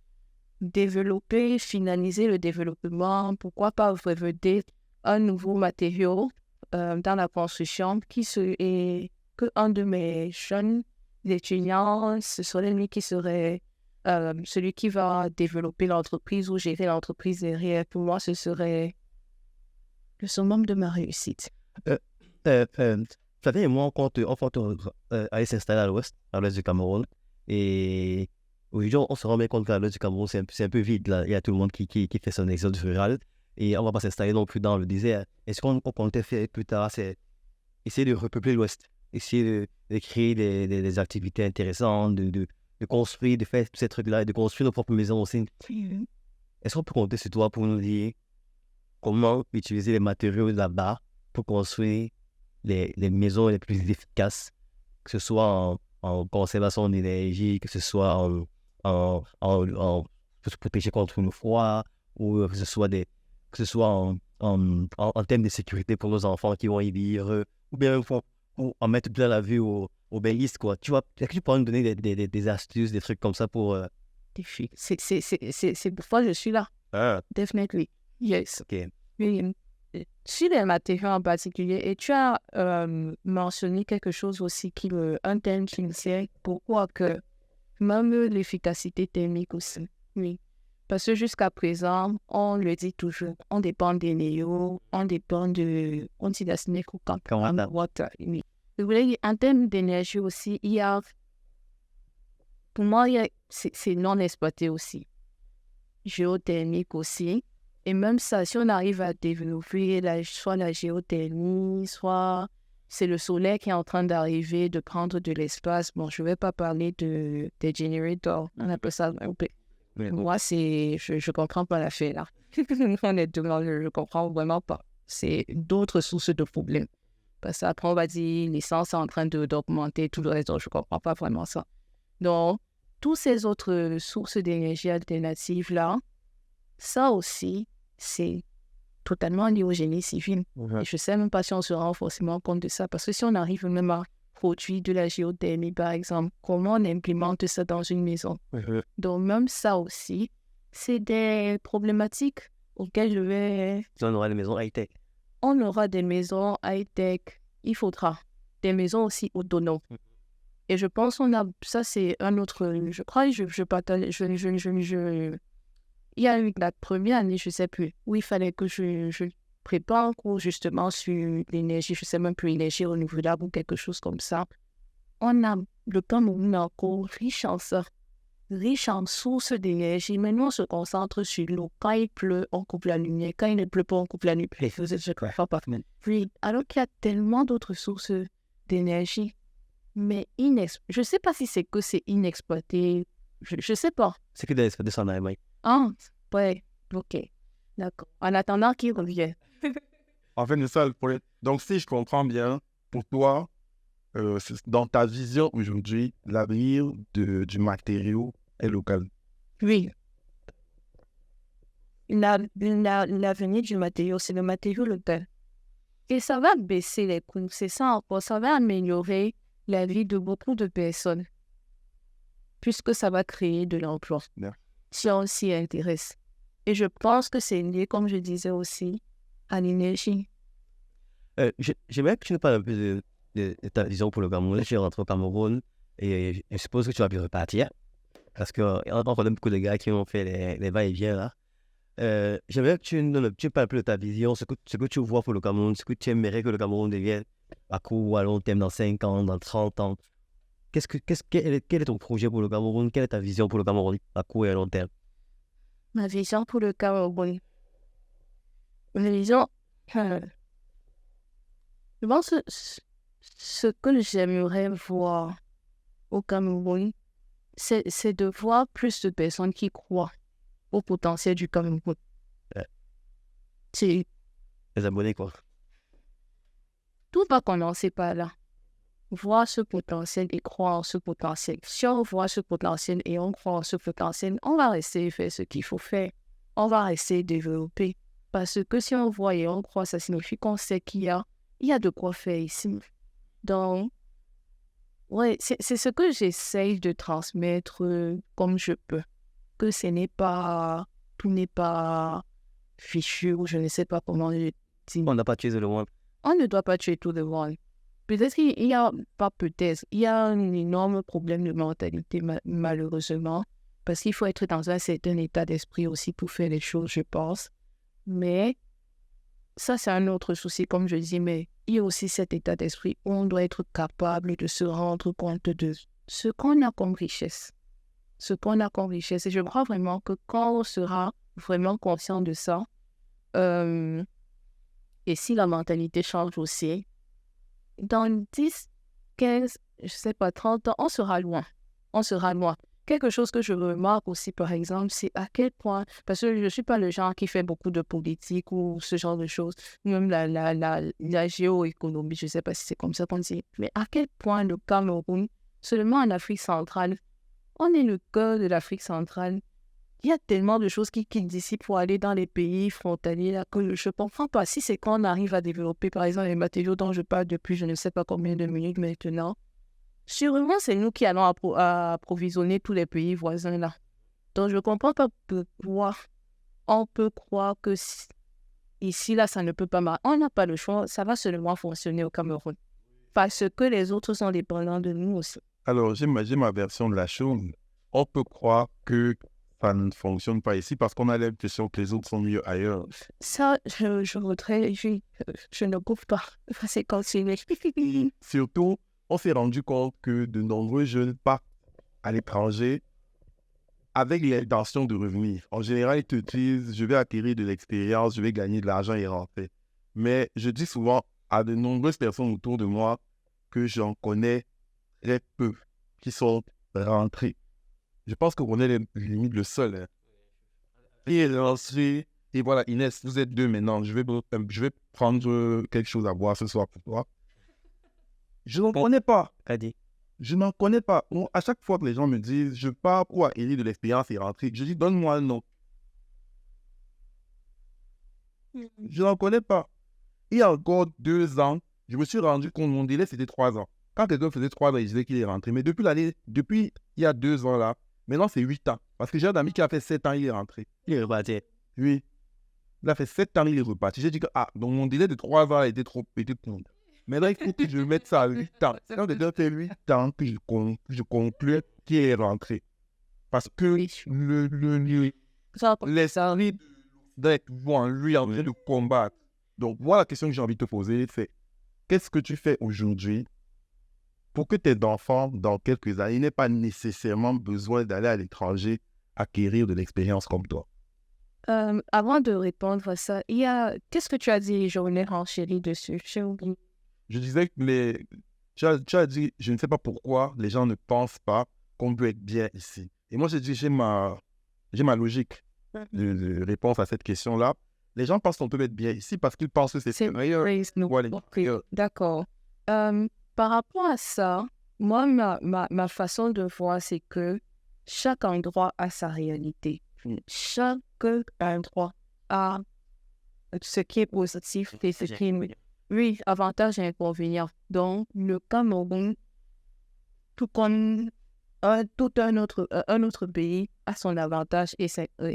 développer, finaliser le développement, pourquoi pas breveter un nouveau matériau dans la construction et qu'un de mes jeunes étudiants, ce serait lui qui serait celui qui va développer l'entreprise ou gérer l'entreprise derrière. Pour moi, ce serait le summum de ma réussite. Flavien et moi, on compte aller s'installer à l'ouest du Cameroun. Et aujourd'hui, on se rend bien compte qu'à l'ouest du Cameroun, c'est un peu vide. Là. Il y a tout le monde qui fait son exode rural. Et on ne va pas s'installer non plus dans le désert. Et ce qu'on comptait faire plus tard, c'est essayer de repeupler l'ouest. Essayer de créer des activités intéressantes, de construire, de faire tous ces trucs-là, et de construire nos propres maisons aussi. Est-ce qu'on peut compter sur toi pour nous dire comment utiliser les matériaux là-bas pour construire les maisons les plus efficaces, que ce soit en conservation d'énergie, que ce soit pour se protéger contre le froid, ou que ce soit en termes de sécurité pour nos enfants qui vont y vivre, ou bien pour en mettre plein la vue aux bellistes, quoi. Tu vois, est-ce que tu pourrais nous donner des astuces, des trucs comme ça pour... C'est pourquoi je suis là. Definitely. Yes. Ok. Oui. Sur les matériaux en particulier, et tu as mentionné quelque chose aussi un thème qui me tient, pourquoi que même l'efficacité thermique aussi. Oui. Parce que jusqu'à présent, on le dit toujours, on dépend des néos, on dépend de... On dit la snake ou water. Oui. Vous voulez, en termes d'énergie aussi, il y a... Pour moi, c'est non exploité aussi. Géothermique aussi. Et même ça, si on arrive à développer soit la géothermie, soit c'est le soleil qui est en train d'arriver, de prendre de l'espace. Bon, je ne vais pas parler des generators, on appelle ça un peu. Moi, je ne comprends pas l'affaire là. Honnêtement, je ne comprends vraiment pas. C'est d'autres sources de problèmes. Parce qu'après, on va dire l'essence est en train d'augmenter, tout le reste, donc je ne comprends pas vraiment ça. Donc, toutes ces autres sources d'énergie alternatives là, ça aussi, c'est totalement lié au génie civil. Et je ne sais même pas si on se rend forcément compte de ça. Parce que si on arrive même à produire de la géothermie, par exemple, comment on implémente ça dans une maison? Donc, même ça aussi, c'est des problématiques auxquelles je vais... On aura des maisons high-tech. On aura des maisons high-tech. Il faudra des maisons aussi autonomes. Et je pense qu'on a... Ça, c'est un autre... Je crois que je partage... Il y a eu la première année, je ne sais plus, où il fallait que je prépare un cours justement sur l'énergie, je ne sais même plus, l'énergie renouvelable ou quelque chose comme ça. Le Cameroun est encore riche en ça. riche en sources d'énergie. Maintenant, on se concentre sur l'eau. Quand il pleut, on coupe la lumière. Quand il ne pleut pas, on coupe la lumière. Je comprends pas. Oui, alors qu'il y a tellement d'autres sources d'énergie, mais je ne sais pas si c'est que c'est inexploité. Je ne sais pas. C'est que des exploitations en Allemagne. Ah, ouais, ok. D'accord. En attendant qu'il revienne. En fait, c'est ça le problème. Donc, si je comprends bien, pour toi, dans ta vision aujourd'hui, l'avenir du matériau est local. Oui. L'avenir du matériau, c'est le matériau local. Et ça va baisser les coûts. C'est ça encore. Ça va améliorer la vie de beaucoup de personnes. Puisque ça va créer de l'emploi. Bien. Si on s'y intéresse. Et je pense que c'est lié, comme je disais aussi, à l'énergie. J'aimerais que tu nous parles un peu de ta vision pour le Cameroun. Je suis rentré au Cameroun et je suppose que tu vas bien repartir. Parce qu'on connaît beaucoup de gars qui ont fait les va-et-vient là. J'aimerais que tu parles un peu de ta vision, ce que tu vois pour le Cameroun, ce que tu aimerais que le Cameroun devienne à court ou à long terme, dans 5 ans, dans 30 ans. Quel est ton projet pour le Cameroun? Quelle est ta vision pour le Cameroun à court et à long terme? Ma vision pour le Cameroun. Ma vision... Je pense que ce que j'aimerais voir au Cameroun, c'est de voir plus de personnes qui croient au potentiel du Cameroun. Ouais. C'est Les abonnés, quoi. tout va commencer par là. Voir ce potentiel et croire en ce potentiel. Si on voit ce potentiel et on croit en ce potentiel, on va rester faire ce qu'il faut faire. On va rester développer. Parce que si on voit et on croit, ça signifie qu'on sait qu'il y a de quoi faire ici. Donc, ouais, c'est ce que j'essaye de transmettre comme je peux. Que tout n'est pas fichu ou je ne sais pas comment le dire. On n'a pas tué le monde. On ne doit pas tuer tout le monde. Peut-être qu'il y a, pas peut-être, il y a un énorme problème de mentalité malheureusement. Parce qu'il faut être dans un certain état d'esprit aussi pour faire les choses, je pense. Mais ça, c'est un autre souci, comme je dis, mais il y a aussi cet état d'esprit où on doit être capable de se rendre compte de ce qu'on a comme richesse. Ce qu'on a comme richesse. Et je crois vraiment que quand on sera vraiment conscient de ça, et si la mentalité change aussi, dans 10, 15, je sais pas, 30 ans, on sera loin. On sera loin. Quelque chose que je remarque aussi, par exemple, c'est à quel point, parce que je ne suis pas le genre qui fait beaucoup de politique ou ce genre de choses, même la géoéconomie, je ne sais pas si c'est comme ça qu'on dit, mais à quel point le Cameroun, seulement en Afrique centrale, on est le cœur de l'Afrique centrale. Il y a tellement de choses qui quittent d'ici pour aller dans les pays frontaliers là, que je ne comprends pas. Si c'est quand on arrive à développer, par exemple, les matériaux dont je parle depuis je ne sais pas combien de minutes maintenant, sûrement, c'est nous qui allons approvisionner tous les pays voisins là. Donc, je ne comprends pas pourquoi on peut croire que ici, là, ça ne peut pas marcher. On n'a pas le choix, ça va seulement fonctionner au Cameroun. Parce que les autres sont dépendants de nous aussi. Alors, j'ai ma version de la chose. On peut croire que ça ne fonctionne pas ici parce qu'on a l'impression que les autres sont mieux ailleurs. Ça, je ne coupe pas. C'est continué. Surtout, on s'est rendu compte que de nombreux jeunes partent à l'étranger avec l'intention de revenir. En général, ils te disent, je vais acquérir de l'expérience, je vais gagner de l'argent et rentrer. Mais je dis souvent à de nombreuses personnes autour de moi que j'en connais très peu qui sont rentrés. Je pense qu'on est limite le seul. Hein. Et voilà, Inès, vous êtes deux maintenant. Je vais prendre quelque chose à boire ce soir pour toi. Je n'en connais pas. Adi. Je n'en connais pas. À chaque fois que les gens me disent, je pars pour acquérir de l'expérience et rentrer, je dis, donne-moi un nom. Je n'en connais pas. Il y a encore 2 ans, je me suis rendu compte, mon délai, c'était 3 ans. Quand quelqu'un faisait 3 ans, il disait qu'il est rentré. Mais depuis il y a 2 ans là, maintenant c'est 8 ans. Parce que j'ai un ami qui a fait 7 ans, il est rentré. Il est reparti. Oui. Il a fait 7 ans, il est reparti. J'ai dit que, donc mon délai de 3 ans était trop court. Mais là, il faut que je mette ça à 8 ans. Quand déjà fait 8 ans que je conclue qu'il est rentré. Parce que l'esprit d'être en lui en train de combattre. Donc, voilà la question que j'ai envie de te poser, c'est qu'est-ce que tu fais aujourd'hui pour que tes enfants, dans quelques années, n'aient pas nécessairement besoin d'aller à l'étranger acquérir de l'expérience comme toi? Avant de répondre à ça, qu'est-ce que tu as dit, je voulais renchérir dessus. J'ai oublié. Je disais que tu as dit, je ne sais pas pourquoi les gens ne pensent pas qu'on peut être bien ici. Et moi, j'ai ma logique de réponse à cette question-là. Les gens pensent qu'on peut être bien ici parce qu'ils pensent que c'est meilleur. Voilà. Ok, d'accord. Par rapport à ça, moi, ma façon de voir, c'est que chaque endroit a sa réalité. Chaque endroit a ce qui est positif et ce qui est... Oui, avantages et inconvénients. Donc, le Cameroun, tout comme un autre pays, a son avantage et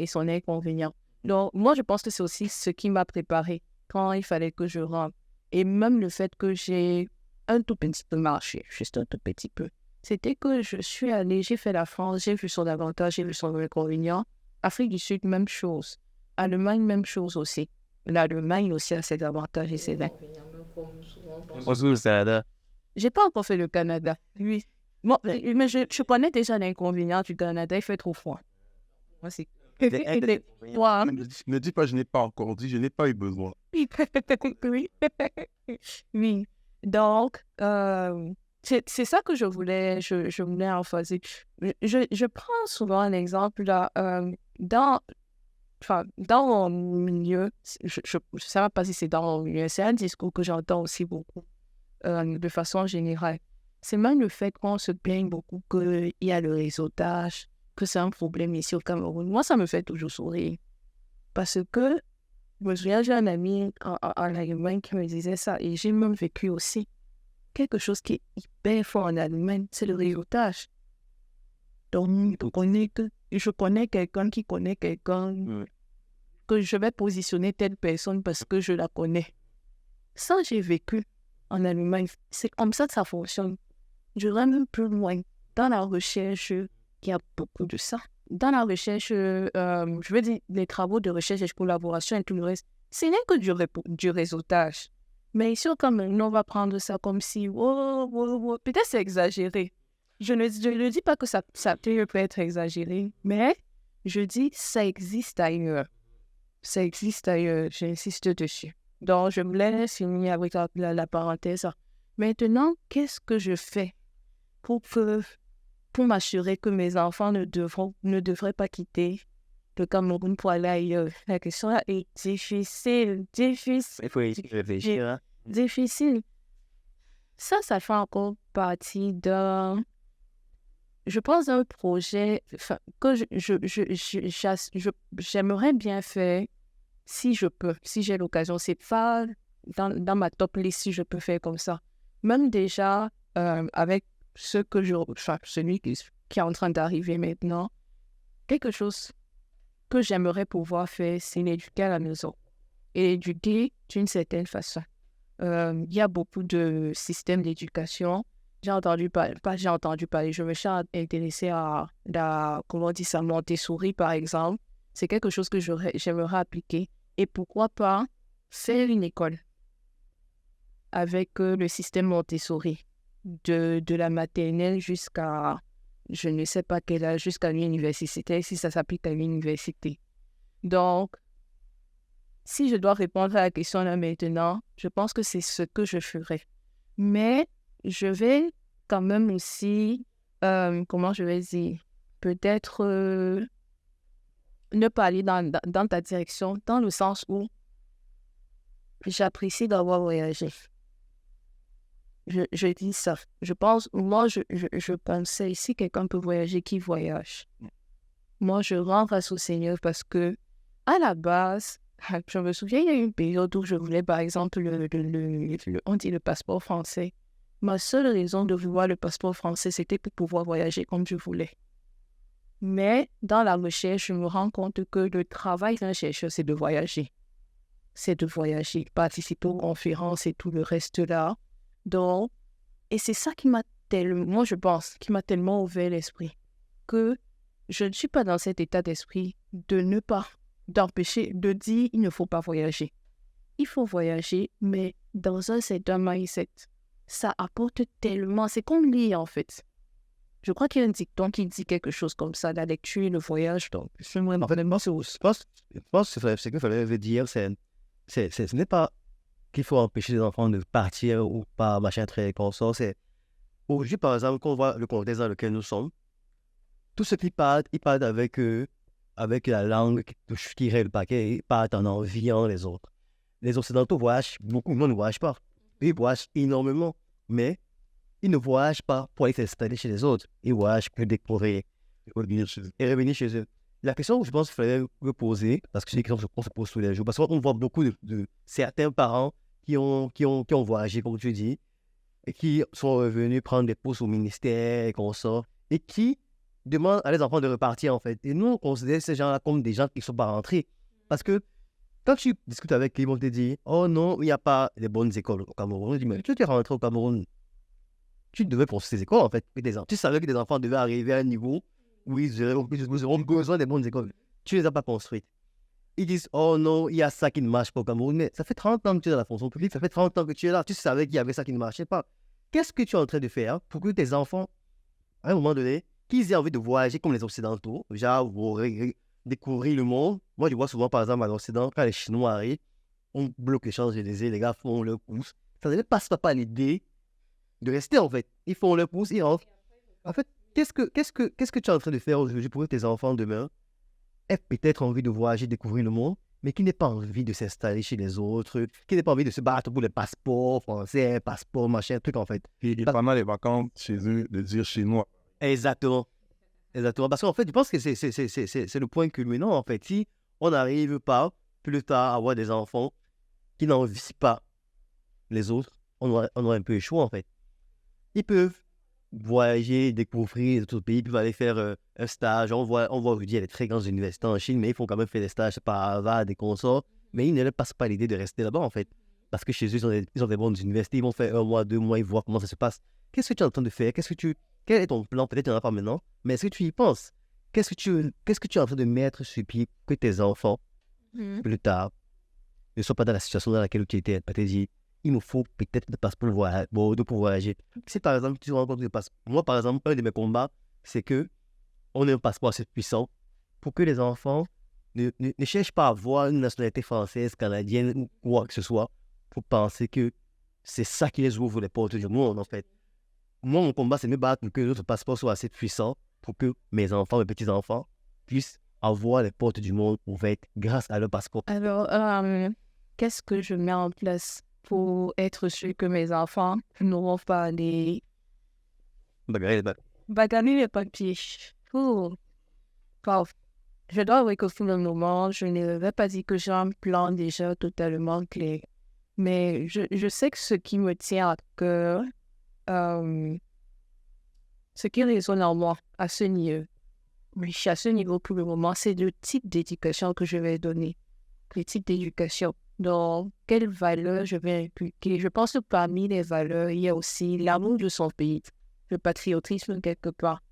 son inconvénient. Donc, moi, je pense que c'est aussi ce qui m'a préparé quand il fallait que je rentre. Et même le fait que j'ai un tout petit peu marché, juste un tout petit peu. C'était que je suis allée, j'ai fait la France, j'ai vu son avantage, j'ai vu son inconvénient. Afrique du Sud, même chose. Allemagne, même chose aussi. L'Allemagne aussi a ses avantages et ses inconvénients. Au Canada. J'ai pas encore fait le Canada. Oui. Bon, mais je connais déjà l'inconvénient du Canada, il fait trop froid. Moi, c'est... Froid. Ne dis pas, je n'ai pas encore dit, je n'ai pas eu besoin. Oui. Oui. Donc, c'est ça que je voulais emphasiser. Je prends souvent un exemple là, dans mon milieu, je ne sais pas si c'est dans mon milieu, c'est un discours que j'entends aussi beaucoup, de façon générale. C'est même le fait qu'on se plaigne beaucoup qu'il y a le réseautage, que c'est un problème ici au Cameroun. Moi, ça me fait toujours sourire. Parce que, je me souviens, j'ai un ami en Allemagne qui me disait ça, et j'ai même vécu aussi. Quelque chose qui est hyper fort en Allemagne, c'est le réseautage. Donc, je connais quelqu'un qui connaît quelqu'un, que je vais positionner telle personne parce que je la connais. Ça, j'ai vécu en Allemagne. C'est comme ça que ça fonctionne. Je vais même plus loin. Dans la recherche, il y a beaucoup de ça. Dans la recherche, je veux dire, les travaux de recherche et de collaboration et tout le reste, ce n'est que du réseautage. Mais ici, comme on va prendre ça comme si, peut-être c'est exagéré. Je ne dis pas que ça peut être exagéré, mais je dis ça existe ailleurs. Ça existe ailleurs, j'insiste dessus. Donc, je me laisse finir avec la parenthèse. Maintenant, qu'est-ce que je fais pour m'assurer que mes enfants ne devraient pas quitter le Cameroun pour aller ailleurs? La question là est difficile. Il faut y réfléchir. Hein? Difficile. Ça fait encore partie d'un... Je pense d'un projet que j'aimerais bien faire si je peux, si j'ai l'occasion. C'est pas dans ma top list si je peux faire comme ça. Même déjà, avec celui qui est en train d'arriver maintenant, quelque chose que j'aimerais pouvoir faire, c'est l'éduquer à la maison. Et l'éduquer d'une certaine façon. Il y a beaucoup de systèmes d'éducation. Je me suis intéressée à la Montessori, par exemple. C'est quelque chose que j'aimerais appliquer. Et pourquoi pas faire une école avec le système Montessori, de la maternelle jusqu'à, je ne sais pas quel âge, jusqu'à l'université, si ça s'applique à l'université. Donc, si je dois répondre à la question là maintenant, je pense que c'est ce que je ferai. Mais je vais quand même aussi, comment je vais dire, peut-être ne pas aller dans ta direction, dans le sens où j'apprécie d'avoir voyagé. Je dis ça. Je pense, moi, je pensais, si quelqu'un peut voyager, qui voyage. Moi, je rends grâce au Seigneur parce que, à la base, je me souviens, il y a eu une période où je voulais, par exemple, on dit le passeport français. Ma seule raison de vouloir le passeport français, c'était pour pouvoir voyager comme je voulais. Mais dans la recherche, je me rends compte que le travail d'un chercheur, c'est de voyager. C'est de voyager, participer aux conférences et tout le reste là. Donc, et c'est ça qui m'a tellement, je pense, qui m'a tellement ouvert l'esprit, que je ne suis pas dans cet état d'esprit d'empêcher, de dire il ne faut pas voyager. Il faut voyager, mais dans un certain mindset. ça apporte tellement. C'est comme lire, en fait. Je crois qu'il y a un dicton qui dit quelque chose comme ça, la lecture et le voyage. Donc, c'est vraiment En fait, moi, je pense que ce qu'il fallait dire, ce n'est pas qu'il faut empêcher les enfants de partir ou pas, machin, très consort. C'est aujourd'hui, par exemple, quand on voit le contexte dans lequel nous sommes, tous ceux qui partent, ils partent avec la langue qui tire le paquet, ils partent en enviant les autres. Les Occidentaux voyagent, beaucoup de monde ne voyage pas. Ils voyagent énormément, mais ils ne voyagent pas pour aller s'installer chez les autres. Ils voyagent pour découvrir et revenir chez eux. La question que je pense qu'il fallait me poser, parce que c'est une question qu'on se pose tous les jours, parce qu'on voit beaucoup de certains parents qui ont voyagé, comme tu dis, et qui sont revenus prendre des postes au ministère et qu'on sort, et qui demandent à les enfants de repartir, en fait. Et nous, on considère ces gens-là comme des gens qui ne sont pas rentrés. Parce que quand tu discutes avec eux, ils vont te dire, oh non, il n'y a pas de bonnes écoles au Cameroun. Je dis, mais tu es rentré au Cameroun, tu devais construire ces écoles, en fait. Tu savais que des enfants devaient arriver à un niveau où ils auront besoin des bonnes écoles. Tu ne les as pas construites. Ils disent, oh non, il y a ça qui ne marche pas au Cameroun. Mais ça fait 30 ans que tu es dans la fonction publique, ça fait 30 ans que tu es là. Tu savais qu'il y avait ça qui ne marchait pas. Qu'est-ce que tu es en train de faire pour que tes enfants, à un moment donné, qu'ils aient envie de voyager comme les Occidentaux, genre découvrir le monde? Moi, je vois souvent, par exemple, à l'Occident, quand les Chinois arrivent, on bloque les Champs-Élysées, les gars font leur pouce. Ça ne passe pas l'idée de rester, en fait. Ils font leur pouce, ils rentrent. En fait, qu'est-ce que tu es en train de faire aujourd'hui pour que tes enfants demain aient peut-être envie de voyager, découvrir le monde, mais qui n'aient pas envie de s'installer chez les autres, qui n'aient pas envie de se battre pour les passeports français, passeports, machin, truc, en fait. Et pendant les vacances chez eux, de dire chinois. Exactement. Exactement. Parce qu'en fait, je pense que c'est le point culminant, en fait. Si on n'arrive pas plus tard à avoir des enfants qui n'envient pas les autres, on aurait un peu échoué, en fait. Ils peuvent voyager, découvrir d'autres pays, ils peuvent aller faire un stage. On voit aujourd'hui les très grandes universités en Chine, mais ils font quand même faire des stages par Harvard, des consorts. Mais ils ne leur passent pas l'idée de rester là-bas, en fait. Parce que chez eux, ils ont des bonnes universités, ils vont faire 1 mois, 2 mois, ils voient comment ça se passe. Qu'est-ce que tu es en train de faire? Quel est ton plan? Peut-être tu n'en as pas maintenant, mais est-ce que tu y penses? Qu'est-ce que tu es en train de mettre sur pied pour que tes enfants, plus tard, ne soient pas dans la situation dans laquelle tu étais? Tu te dis, il me faut peut-être des passeports pour voyager. Si par exemple, tu rencontres des passeports. Moi, par exemple, un de mes combats, c'est que on ait un passeport assez puissant pour que les enfants ne cherchent pas à avoir une nationalité française, canadienne ou quoi que ce soit, pour penser que c'est ça qui les ouvre les portes du monde, en fait. Moi, mon combat, c'est de me battre pour que notre passeport soit assez puissant pour que mes enfants, mes petits-enfants, puissent avoir les portes du monde ouvertes grâce à leur passeport. Alors, qu'est-ce que je mets en place pour être sûr que mes enfants n'auront pas les baganer les papiers? Oh. Wow. Je dois avouer que pour le moment, je ne vais pas dire que j'ai un plan déjà totalement clair. Mais je sais que ce qui me tient à cœur, ce qui résonne en moi à ce niveau, à ce niveau pour le moment, c'est le type d'éducation que je vais donner. Le type d'éducation. Donc, quelles valeurs je vais inculquer? Je pense que parmi les valeurs, il y a aussi l'amour de son pays, le patriotisme quelque part.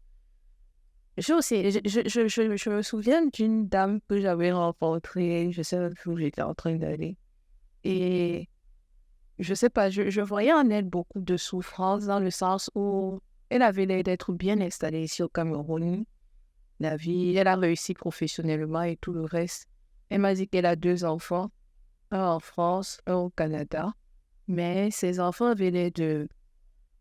Je me souviens d'une dame que j'avais rencontrée, je sais où j'étais en train d'aller. Et je sais pas, je voyais en elle beaucoup de souffrance dans le sens où elle avait l'air d'être bien installée ici au Cameroun. Elle a réussi professionnellement et tout le reste. Elle m'a dit qu'elle a 2 enfants, un en France, un au Canada. Mais ses enfants avaient l'air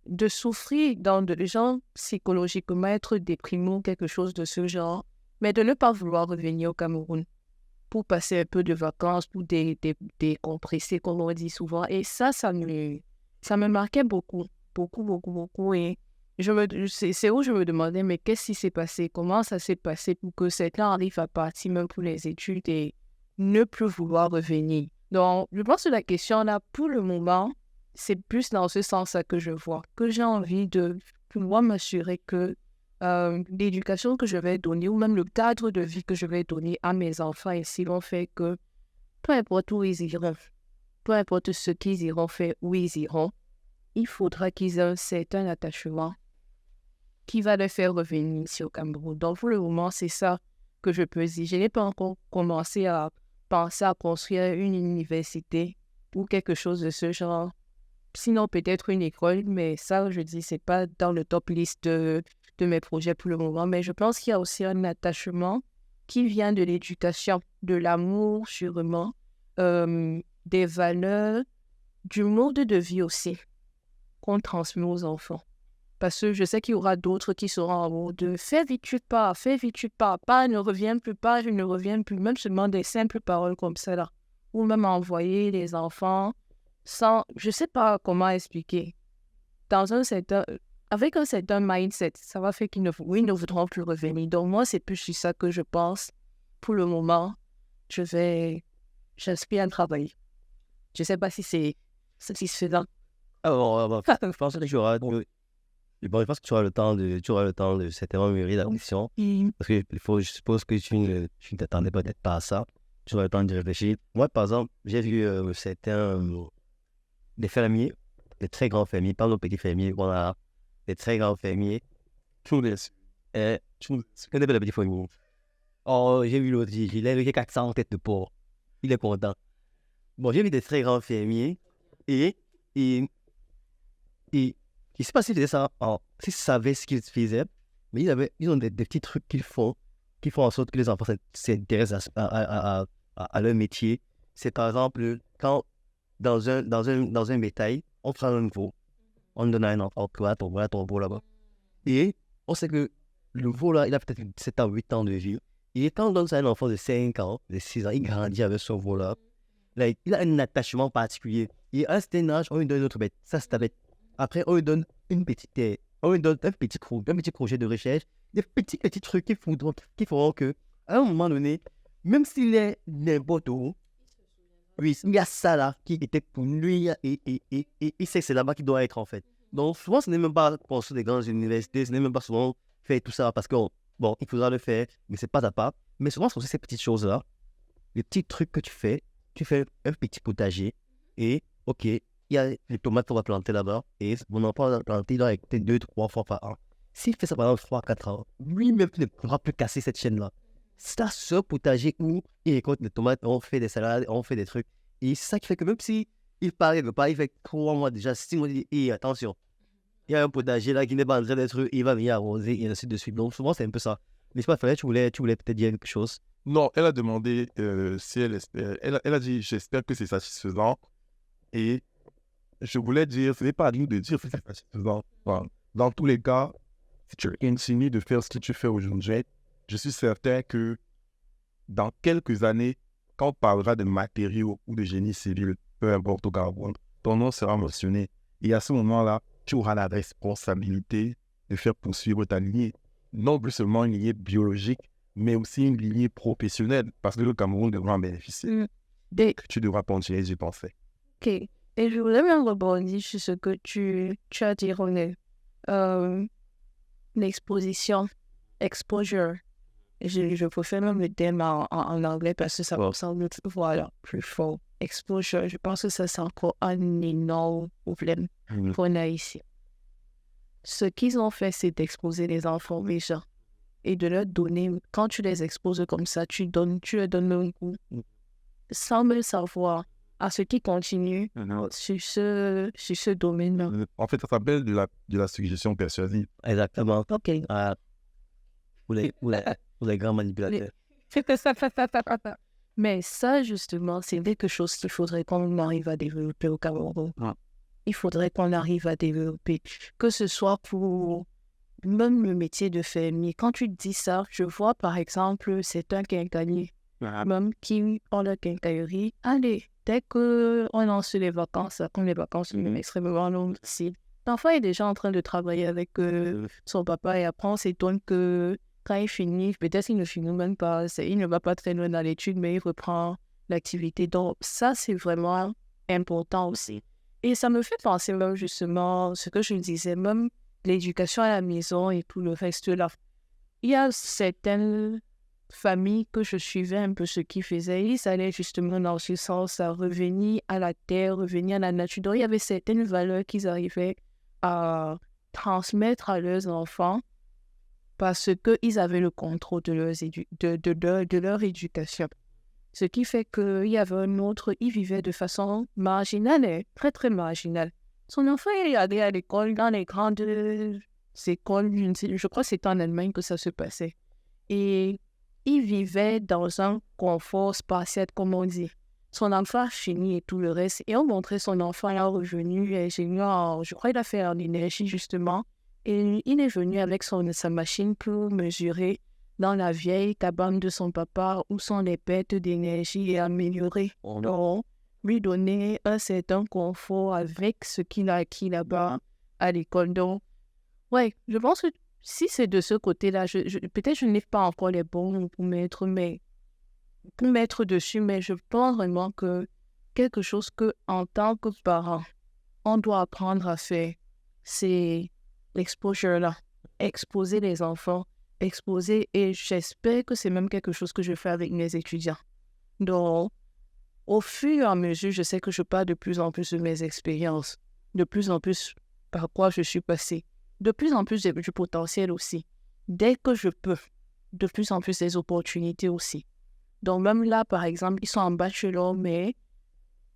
de souffrir dans des gens psychologiquement, être déprimés ou quelque chose de ce genre, mais de ne pas vouloir revenir au Cameroun pour passer un peu de vacances, pour décompresser, comme on dit souvent. Et ça me marquait beaucoup, beaucoup, beaucoup, beaucoup. Et c'est où je me demandais, mais qu'est-ce qui s'est passé? Comment ça s'est passé pour que certains arrivent à partir même pour les études et ne plus vouloir revenir? Donc, je pense que la question là, pour le moment, c'est plus dans ce sens-là que je vois, que j'ai envie de pouvoir m'assurer que l'éducation que je vais donner ou même le cadre de vie que je vais donner à mes enfants ici vont faire que peu importe où ils iront, peu importe ce qu'ils iront faire, où ils iront, il faudra qu'ils aient un certain attachement qui va les faire revenir ici au Cameroun. Donc pour le moment, c'est ça que je peux dire. Je n'ai pas encore commencé à penser à construire une université ou quelque chose de ce genre sinon peut-être une école, mais ça, je dis, c'est pas dans le top list de mes projets pour le moment. Mais je pense qu'il y a aussi un attachement qui vient de l'éducation, de l'amour sûrement, des valeurs, du mode de vie aussi qu'on transmet aux enfants. Parce que je sais qu'il y aura d'autres qui seront en mode fais vite, tu pars, pas, ne reviens plus, pas, je ne reviens plus. Même seulement des simples paroles comme ça là. Ou même envoyer les enfants sans, je ne sais pas comment expliquer. Avec un certain mindset, ça va faire qu'ils ne voudront plus revenir. Donc moi, c'est plus sur ça que je pense. Pour le moment, j'aspire à travailler. Je ne sais pas si c'est satisfaisant. Alors, je pense que tu auras, je pense que tu auras le temps de certainement mûrir la question. Parce que je suppose que tu ne t'attendais peut-être pas à ça. Tu auras le temps de réfléchir. Moi, par exemple, j'ai vu certains des fermiers, des très grands fermiers, pas nos petits fermiers, voilà, des très grands fermiers. Tout les. Tu connais pas les petits fermiers? Oh, j'ai vu l'autre, il a élevé 400 têtes de porc. Il est content. Bon, j'ai vu des très grands fermiers et je ne sais pas s'ils faisaient ça, s'ils savaient ce qu'ils faisaient, mais ils ont des petits trucs qui font en sorte que les enfants s'intéressent à leur métier. C'est par exemple, quand dans un bétail, on prend un veau, on donne à un enfant, voilà ton veau là-bas. Et on sait que le veau là, il a peut-être 7 ans, 8 ans de vie. Et quand on donne ça à un enfant de 5 ans, de 6 ans, il grandit avec ce veau là. Là, il a un attachement particulier. Et à un certain âge, on lui donne une autre bête. Ça, c'est ta bête. Après, on lui donne une petite terre. On lui donne un petit projet de recherche. Des petits trucs qui feront que, à un moment donné, même s'il est n'importe où, oui, il y a ça là qui était pour lui et il sait que c'est là-bas qu'il doit être en fait. Donc, souvent, ce n'est même pas construire des grandes universités, ce n'est même pas souvent faire tout ça parce que, bon, il faudra le faire, mais c'est pas à pas. Mais souvent, c'est aussi ces petites choses-là, les petits trucs que tu fais un petit potager et, ok, il y a les tomates qu'on va planter là-bas et mon enfant va planter là avec 2-3 fois par an. S'il fait ça pendant 3-4 ans, lui-même ne pourra plus casser cette chaîne-là. C'est à ce potager où il récolte les tomates, on fait des salades, on fait des trucs. Et c'est ça qui fait que même si il parle pas, il fait 3 mois déjà, 6 mois, il dit, attention, il y a un potager là qui n'est pas en train d'être, il va venir arroser et ainsi de suite. Donc souvent, c'est un peu ça. Mais je sais pas, Fred, tu voulais peut-être dire quelque chose. Non, elle a demandé si elle espère. Elle a dit j'espère que c'est satisfaisant. Et je voulais dire, ce n'est pas à nous de dire si c'est satisfaisant. Enfin, dans tous les cas, si tu continues de faire ce que tu fais aujourd'hui, je suis certain que dans quelques années, quand on parlera de matériaux ou de génie civil, peu importe au Cameroun, ton nom sera mentionné. Et à ce moment-là, tu auras la responsabilité de faire poursuivre ta lignée. Non plus seulement une lignée biologique, mais aussi une lignée professionnelle, parce que le Cameroun devra en bénéficier. Tu devras continuer, j'y pensais. Ok. Et je voulais bien rebondir sur ce que tu as dit, René. L'exposition, exposure. Je préfère même le terme en anglais parce que ça me semble plus fort. Exposure, je pense que ça c'est encore un énorme problème qu'on a ici. Ce qu'ils ont fait, c'est d'exposer les enfants déjà et de leur donner, quand tu les exposes comme ça, tu leur donnes un coup sans même savoir à ce qui continue sur ce domaine-là. En fait, ça s'appelle de la suggestion persuasive. Exactement. Ok. Pour les grands manipulateurs. Mais ça, justement, c'est quelque chose qu'il faudrait qu'on arrive à développer au Cameroun. Il faudrait qu'on arrive à développer, que ce soit pour même le métier de fermier. Quand tu dis ça, je vois par exemple, c'est un quincaillier, même qui ont la quincaillerie. Allez, dès qu'on lance les vacances, comme les vacances sont extrêmement longues ici, l'enfant est déjà en train de travailler avec son papa et après on s'étonne que quand il finit, peut-être qu'il ne finit même pas, il ne va pas très loin dans l'étude, mais il reprend l'activité. Donc ça, c'est vraiment important aussi. Et ça me fait penser même justement ce que je disais, même l'éducation à la maison et tout le reste là. Il y a certaines familles que je suivais un peu ce qu'ils faisaient. Ils allaient justement dans ce sens à revenir à la terre, revenir à la nature. Donc il y avait certaines valeurs qu'ils arrivaient à transmettre à leurs enfants parce qu'ils avaient le contrôle de leur éducation. Ce qui fait qu'il y avait un autre, ils vivaient de façon marginale, très très marginale. Son enfant est allé à l'école dans les grandes écoles, je crois que c'était en Allemagne que ça se passait. Et il vivait dans un confort spartiate, comme on dit. Son enfant a fini et tout le reste. Et on montrait son enfant là revenu ingénieur, je crois qu'il a fait en énergie justement. Et il est venu avec sa machine pour mesurer dans la vieille cabane de son papa où sont les pertes d'énergie et améliorer. Donc, lui donner un certain confort avec ce qu'il a acquis là-bas à l'école. Donc, ouais, je pense que si c'est de ce côté-là, peut-être je n'ai pas encore les bons mots pour mettre dessus, mais je pense vraiment que quelque chose que en tant que parent, on doit apprendre à faire, c'est l'exposure-là. Exposer les enfants, exposer, et j'espère que c'est même quelque chose que je fais avec mes étudiants. Donc, au fur et à mesure, je sais que je parle de plus en plus de mes expériences, de plus en plus par quoi je suis passée, de plus en plus du potentiel aussi. Dès que je peux, de plus en plus des opportunités aussi. Donc même là, par exemple, ils sont en bachelor, mais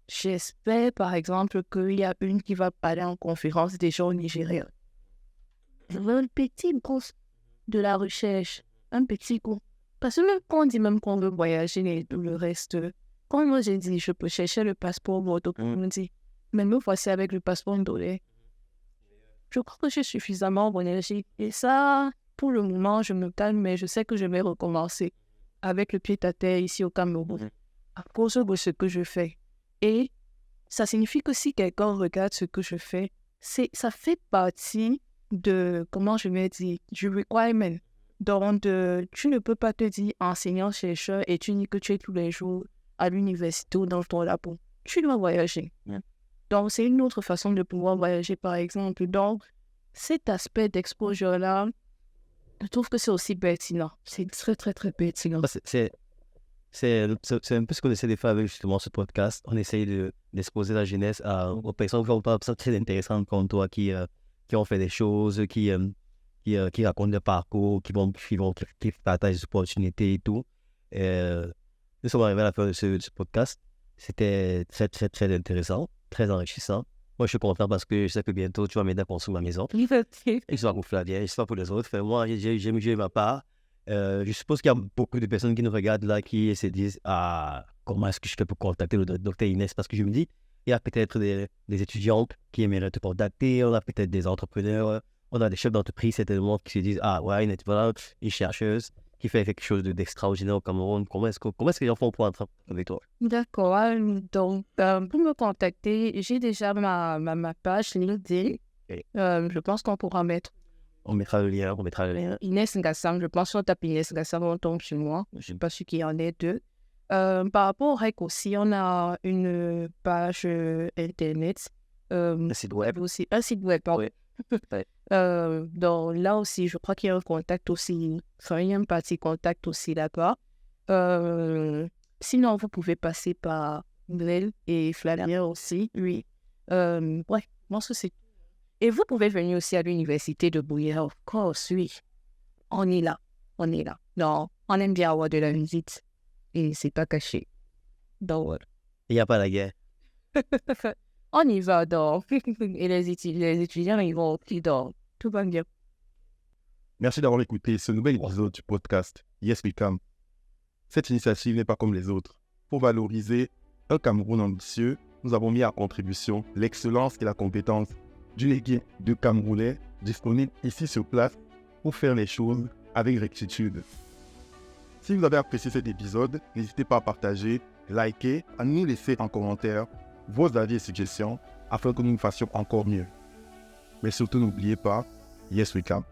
j'espère, par exemple, qu'il y a une qui va aller en conférence déjà au Nigeria. Un petit cours de la recherche, un petit cours. Parce que même quand on dit même qu'on veut voyager et tout le reste, quand moi j'ai dit je peux chercher le passeport Bordeaux, on me dit, mais me voici avec le passeport Ndolé. Je crois que j'ai suffisamment d'énergie. Et ça, pour le moment, je me calme, mais je sais que je vais recommencer avec le pied à terre ici au Cameroun, à cause de ce que je fais. Et ça signifie que si quelqu'un regarde ce que je fais, ça fait partie de, comment je vais dire, du requirement. Donc, tu ne peux pas te dire enseignant-chercheur et tu dis que tu es tous les jours à l'université ou dans ton labo. Tu dois voyager. Donc, c'est une autre façon de pouvoir voyager, par exemple. Donc, cet aspect d'exposure-là, je trouve que c'est aussi pertinent. C'est très, très, très pertinent. C'est un peu ce qu'on essaie de faire avec justement ce podcast. On essaye d'exposer la jeunesse aux personnes qui ont pas ça très intéressantes comme toi, qui ont fait des choses, qui racontent leur parcours, qui partagent des opportunités et tout. Nous sommes arrivés à la fin de ce podcast. C'était très, très, très intéressant, très enrichissant. Moi, je suis content parce que je sais que bientôt, tu vas m'aider à construire ma maison. Et je vais gonfler la vieille, je sais pas pour les autres. Enfin, moi, j'ai ma part. Je suppose qu'il y a beaucoup de personnes qui nous regardent là qui se disent comment est-ce que je fais pour contacter le docteur Inès, parce que je me dis, il y a peut-être des étudiants qui aimeraient te contacter, on a peut-être des entrepreneurs, on a des chefs d'entreprise certainement qui se disent ouais, voilà, une chercheuse qui fait quelque chose d'extraordinaire au Cameroun. Comment est-ce que les gens font pour entrer avec toi? D'accord. Donc, pour me contacter, j'ai déjà ma page LinkedIn. Je pense qu'on pourra mettre. On mettra le lien. Inès Ngassam, je pense qu'on tape Inès Ngassam, on tombe sur moi. Je ne suis pas sûr qu'il y en ait deux. Par rapport au REC aussi, on a une page internet. Un site web. Aussi, un site web, pardon. Oui. Donc là aussi, je crois qu'il y a un contact aussi. Enfin, il y a un parti contact aussi là-bas. Sinon, vous pouvez passer par Grel et Flavien aussi. Oui. Ouais, je pense que c'est. Et vous pouvez venir aussi à l'université de Bouillère, of course, oui. On est là. Non, on aime bien avoir de la visite. Et c'est pas caché. Donc, voilà. Il n'y a pas la guerre. On y va, donc. Et les étudiants, ils vont aussi, donc. Tout va bien. Merci d'avoir écouté ce nouvel épisode du podcast Yes We Come. Cette initiative n'est pas comme les autres. Pour valoriser un Cameroun ambitieux, nous avons mis à contribution l'excellence et la compétence d'une équipe de Camerounais disponibles ici sur place pour faire les choses avec rectitude. Si vous avez apprécié cet épisode, n'hésitez pas à partager, liker, à nous laisser en commentaire vos avis et suggestions afin que nous fassions encore mieux. Mais surtout n'oubliez pas, Yes We Come.